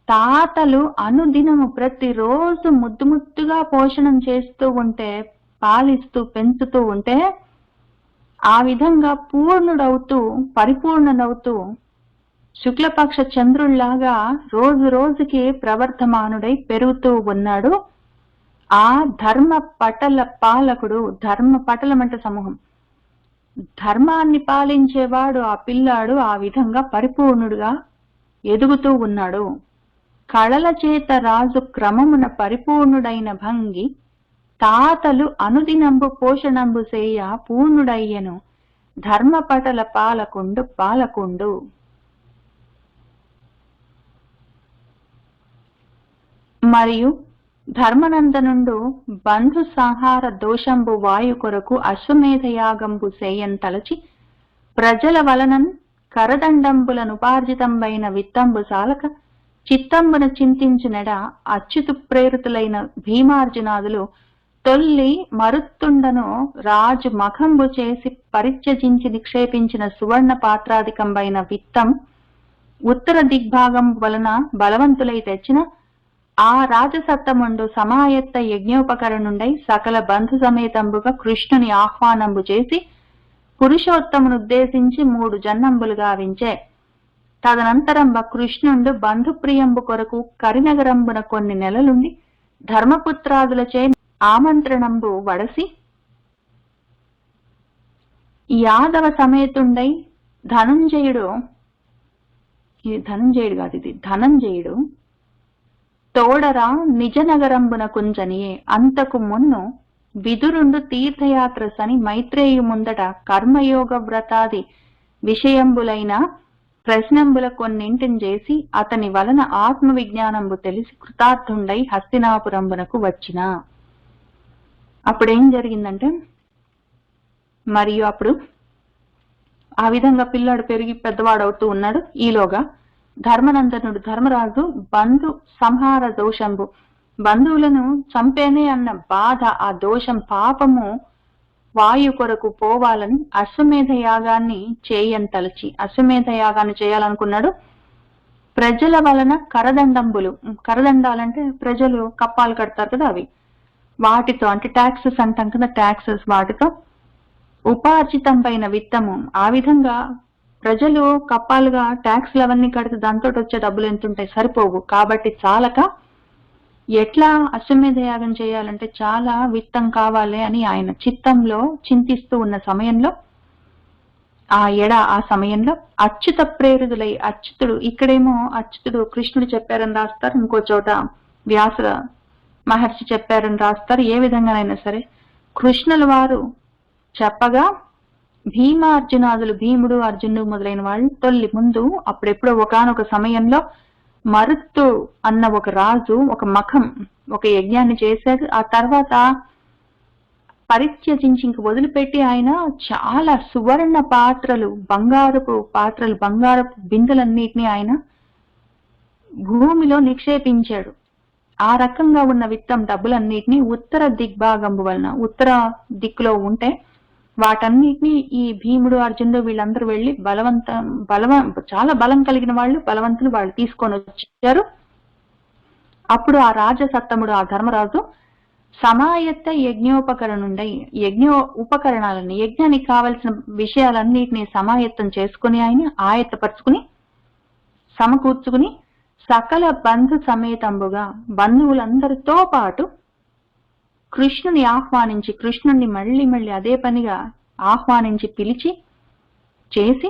తాతలు అనుదినము ప్రతిరోజు ముద్దుగా పోషణం చేస్తూ ఉంటే, పాలిస్తూ పెంచుతూ ఉంటే ఆ విధంగా పూర్ణుడవుతూ పరిపూర్ణుడవుతూ శుక్లపక్ష చంద్రుల్లాగా రోజు రోజుకి ప్రవర్ధమానుడై పెరుగుతూ ఉన్నాడు ఆ ధర్మ పటల పాలకుడు. ధర్మ పటలం అంటే సమూహం, ధర్మాన్ని పాలించేవాడు ఆ పిల్లాడు ఆ విధంగా పరిపూర్ణుడుగా ఎదుగుతూ ఉన్నాడు. కళల చేత రాజు క్రమమున పరిపూర్ణుడైన భంగి తాతలు అనుదినంబు పోషణంబు చేయ పూర్ణుడయ్యను ధర్మపటల పాలకుండు పాలకుండు. మరియు ధర్మనందనుండు బంధు సంహార దోషంబు వాయు కొరకు అశ్వమేధయాగంబు సేయన్ తలచి ప్రజల వలనన్ కరదండంబులనుపార్జితంబైన విత్తంబు సాలక చిత్తంబున చింతించినడ అచ్యుతు ప్రేరితులైన భీమార్జునాదులు తొల్లి మరుత్తుండను రాజు మఖంబు చేసి పరిత్యజించి నిక్షేపించిన సువర్ణ పాత్రాధికంబైన విత్తం ఉత్తర దిగ్భాగం వలన బలవంతులై తెచ్చిన ఆ రాజసత్తముండు సమాయత్త యజ్ఞోపకరణుండై సకల బంధు సమేతంబుగా కృష్ణుని ఆహ్వానంబు చేసి పురుషోత్తమునుద్దేశించి 3 జన్నంబులు గావించే. తదనంతరంబ కృష్ణుండు బంధుప్రియంబు కొరకు కరినగరంబున కొన్ని నెలలుండి ధర్మపుత్రాదులచే ఆమంత్రణంబు వడసి యాదవ సమేతుండై ధనంజయుడు తోడరా నిజ నగరంబున కుంజనియే. అంతకు మున్ను విదురుండు తీర్థయాత్ర సని మైత్రేయు ముందట కర్మయోగ వ్రతాది విషయంబులైన ప్రశ్నంబుల కొన్నింటిని చేసి అతని వలన ఆత్మ విజ్ఞానంబు తెలిసి కృతార్థుండై హస్తినాపురంబునకు వచ్చిన. అప్పుడేం జరిగిందంటే, మరియు అప్పుడు ఆ విధంగా పిల్లాడు పెరిగి పెద్దవాడవుతూ ఉన్నాడు. ఈలోగా ధర్మనందనుడు ధర్మరాజు బంధు సంహార దోషంబు, బంధువులను చంపేనే అన్న బాధ, ఆ దోషం పాపము వాయు కొరకు పోవాలని అశ్వమేధ యాగాన్ని చేయంతలచి, అశ్వమేధ యాగాన్ని చేయాలనుకున్నాడు. ప్రజల వలన కరదండంబులు, కరదండాలంటే ప్రజలు కప్పాలు కడతారు కదా, అవి వాటితో, అంటే ట్యాక్సెస్ అంటాం కదా, ట్యాక్సెస్, వాటితో ఉపార్జితం పైన విత్తము. ఆ విధంగా ప్రజలు కప్పాలుగా ట్యాక్స్లు అవన్నీ కడితే దాంతో వచ్చే డబ్బులు ఎంతుంటాయి, సరిపోవు. కాబట్టి చాలక ఎట్లా అశ్వమేధ యాగం చేయాలంటే చాలా విత్తం కావాలి అని ఆయన చిత్తంలో చింతిస్తూ ఉన్న సమయంలో, ఆ సమయంలో అచ్యుత ప్రేరితులై, అచ్యుతుడు, ఇక్కడేమో అచ్యుతుడు కృష్ణుడు చెప్పారని రాస్తారు, ఇంకో చోట వ్యాస మహర్షి చెప్పారని రాస్తారు. ఏ విధంగానైనా సరే కృష్ణుల వారు చెప్పగా భీమార్జునాదులు, భీముడు అర్జునుడు మొదలైన వాళ్ళు తొల్లి ముందు అప్పుడెప్పుడో ఒకానొక సమయంలో మరుత్తు అన్న ఒక రాజు ఒక యజ్ఞాన్ని చేశాడు. ఆ తర్వాత పరిత్యజించి ఇంక వదిలిపెట్టి ఆయన చాలా సువర్ణ పాత్రలు, బంగారపు బిందెలన్నిటినీ ఆయన భూమిలో నిక్షేపించాడు. ఆ రకంగా ఉన్న విత్తం డబ్బులన్నిటినీ ఉత్తర దిగ్భాగంబు వలన, ఉత్తర దిక్కులో ఉంటే వాటన్నిటినీ ఈ భీముడు అర్జునుడు వీళ్ళందరూ వెళ్లి చాలా బలం కలిగిన వాళ్ళు, బలవంతులు, వాళ్ళు తీసుకొని వచ్చారు. అప్పుడు ఆ రాజసత్తముడు, ఆ ధర్మరాజు సమాయత్త యజ్ఞోపకరణుండై, ఉపకరణాలని, యజ్ఞానికి కావలసిన విషయాలన్నిటినీ సమాయత్తం చేసుకుని, ఆయన ఆయత్తపరుచుకుని సమకూర్చుకుని సకల బంధు సమేతంబుగా బంధువులందరితో పాటు కృష్ణుని ఆహ్వానించి, కృష్ణుణ్ణి మళ్ళీ అదే పనిగా ఆహ్వానించి పిలిచి చేసి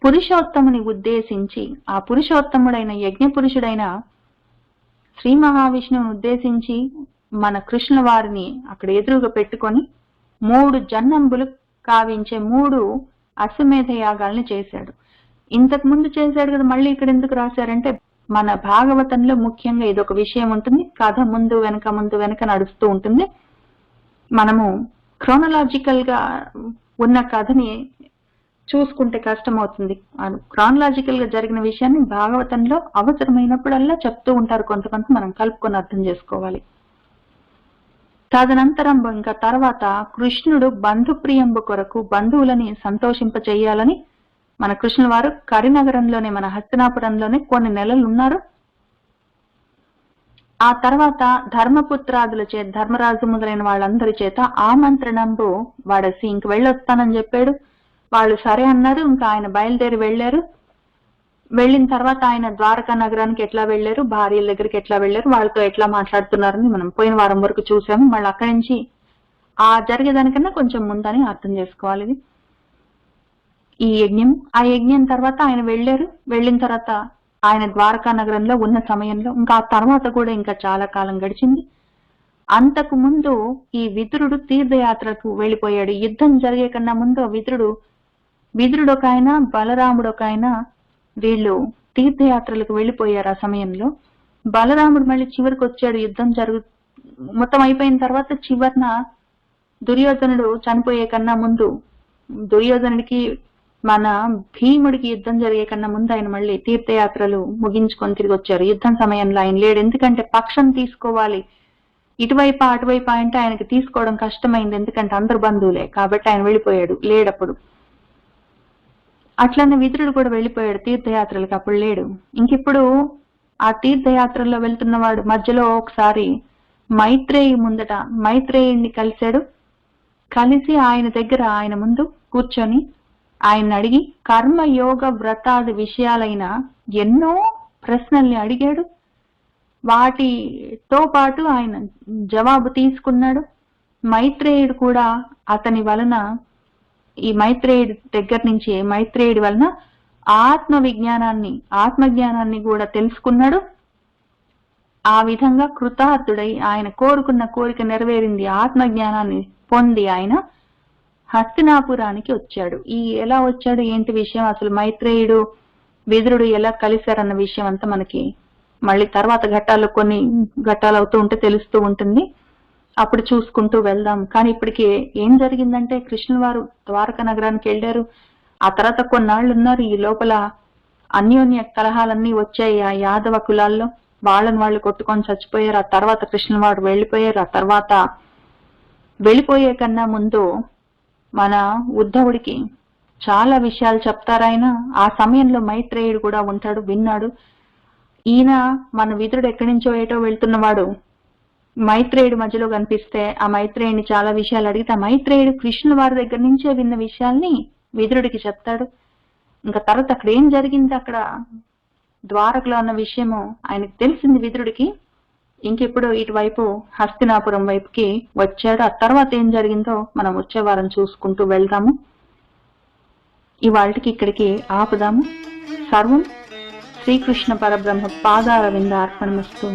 పురుషోత్తముని ఉద్దేశించి, ఆ పురుషోత్తముడైన యజ్ఞ పురుషుడైన శ్రీ మహావిష్ణువుని ఉద్దేశించి మన కృష్ణుల వారిని అక్కడ ఎదురుగా పెట్టుకొని 3 జన్మంబులు కావించే 3 అశ్వమేధ యాగాల్ని చేశాడు. ఇంతకు ముందు చేశాడు కదా, మళ్ళీ ఇక్కడ ఎందుకు రాశారంటే, మన భాగవతంలో ముఖ్యంగా ఇదొక విషయం ఉంటుంది. కథ ముందు వెనక నడుస్తూ ఉంటుంది. మనము క్రోనలాజికల్ గా ఉన్న కథని చూసుకుంటే కష్టమవుతుంది. క్రానలాజికల్ గా జరిగిన విషయాన్ని భాగవతంలో అవసరమైనప్పుడల్లా చెప్తూ ఉంటారు కొంత, మనం కలుపుకొని అర్థం చేసుకోవాలి. తదనంతరం ఇంకా తర్వాత కృష్ణుడు బంధుప్రియంబు కొరకు బంధువులని సంతోషింప చెయ్యాలని మన కృష్ణుల వారు కరినగరంలోనే, మన హస్తినాపురంలోనే కొన్ని నెలలు ఉన్నారు. ఆ తర్వాత ధర్మపుత్రాదుల చేత, ధర్మరాజు మొదలైన వాళ్ళందరి చేత ఆమంత్రణంబు వాడసి ఇంక వెళ్ళొస్తానని చెప్పాడు. వాళ్ళు సరే అన్నారు. ఇంకా ఆయన బయలుదేరి వెళ్ళారు. వెళ్ళిన తర్వాత ఆయన ద్వారకా నగరానికి ఎట్లా వెళ్ళారు, భార్యల దగ్గరికి ఎట్లా వెళ్ళారు, వాళ్ళతో ఎట్లా మాట్లాడుతున్నారని మనం పోయిన వారం వరకు చూసాము. మళ్ళీ అక్కడి నుంచి ఆ జరిగేదానికన్నా కొంచెం ముందని అర్థం చేసుకోవాలి ఇది. ఆ యజ్ఞం తర్వాత ఆయన వెళ్ళారు. వెళ్ళిన తర్వాత ఆయన ద్వారకా నగరంలో ఉన్న సమయంలో ఇంకా ఆ తర్వాత కూడా ఇంకా చాలా కాలం గడిచింది. అంతకు ముందు ఈ విదురుడు తీర్థయాత్రకు వెళ్ళిపోయాడు. యుద్ధం జరిగే కన్నా ముందు విదురుడు ఒక ఆయన, బలరాముడు ఒక ఆయన, వీళ్ళు తీర్థయాత్రలకు వెళ్ళిపోయారు. ఆ సమయంలో బలరాముడు మళ్ళీ చివరికి వచ్చాడు. యుద్ధం మొత్తం అయిపోయిన తర్వాత చివరిన దుర్యోధనుడు చనిపోయే కన్నా ముందు, దుర్యోధనుడికి మన భీముడికి యుద్ధం జరిగే కన్నా ముందు ఆయన మళ్ళీ తీర్థయాత్రలు ముగించుకొని తిరిగి వచ్చారు. యుద్ధం సమయంలో ఆయన లేడు, ఎందుకంటే పక్షం తీసుకోవాలి, ఇటువైపు అటువైపు అంటే ఆయనకి తీసుకోవడం కష్టమైంది, ఎందుకంటే అందరు బంధువులే కాబట్టి ఆయన వెళ్ళిపోయాడు, లేడప్పుడు. అట్లనే విదురుడు కూడా వెళ్ళిపోయాడు తీర్థయాత్రలకు, అప్పుడు లేడు. ఇంకిప్పుడు ఆ తీర్థయాత్రల్లో వెళ్తున్నవాడు మధ్యలో ఒకసారి మైత్రేయుడిని కలిశాడు. కలిసి ఆయన ముందు కూర్చొని ఆయన అడిగి కర్మయోగ వ్రతాది విషయాలైన ఎన్నో ప్రశ్నల్ని అడిగాడు. వాటితో పాటు ఆయన జవాబు తీసుకున్నాడు. మైత్రేయుడు కూడా అతని వలన, ఈ మైత్రేయుడి వలన ఆత్మజ్ఞానాన్ని కూడా తెలుసుకున్నాడు. ఆ విధంగా కృతార్థుడై ఆయన కోరుకున్న కోరిక నెరవేరింది. ఆత్మజ్ఞానాన్ని పొంది ఆయన హస్తినాపురానికి వచ్చాడు. ఎలా వచ్చాడు, ఏంటి విషయం, అసలు మైత్రేయుడు విదురుడు ఎలా కలిశారన్న విషయం అంతా మనకి మళ్ళీ తర్వాత కొన్ని ఘట్టాలు అవుతూ ఉంటే తెలుస్తూ ఉంటుంది. అప్పుడు చూసుకుంటూ వెళ్దాం. కానీ ఇప్పటికి ఏం జరిగిందంటే కృష్ణుల వారు ద్వారకా నగరానికి వెళ్ళారు. ఆ తర్వాత కొన్నాళ్ళు ఉన్నారు. ఈ లోపల అన్యోన్య కలహాలన్నీ వచ్చాయి ఆ యాదవ కులాల్లో. వాళ్ళని వాళ్ళు కొట్టుకొని చచ్చిపోయారు. ఆ తర్వాత కృష్ణుల వారు వెళ్ళిపోయారు. ఆ తర్వాత వెళ్ళిపోయే కన్నా ముందు మన ఉద్ధవుడికి చాలా విషయాలు చెప్తారాయన. ఆ సమయంలో మైత్రేయుడు కూడా ఉంటాడు, విన్నాడు. ఈయన మన విదురుడు ఎక్కడి నుంచో ఏటో వెళ్తున్నవాడు మైత్రేయుడు మధ్యలో కనిపిస్తే ఆ మైత్రేయుడిని చాలా విషయాలు అడిగితే ఆ మైత్రేయుడు కృష్ణుల వారి దగ్గర నుంచే విన్న విషయాల్ని విదురుడికి చెప్తాడు. ఇంకా తర్వాత అక్కడ ఏం జరిగింది, అక్కడ ద్వారకలో ఉన్న విషయము ఆయనకు తెలిసింది విదురుడికి. ఇంకెప్పుడు ఇటువైపు హస్తినాపురం వైపుకి వచ్చాడు. ఆ తర్వాత ఏం జరిగిందో మనం వచ్చే వారం చూసుకుంటూ వెళ్దాము. ఇవాళకి ఇక్కడికి ఆపుదాము. సర్వం శ్రీకృష్ణ పరబ్రహ్మ పాదార వింద అర్పణమస్తు.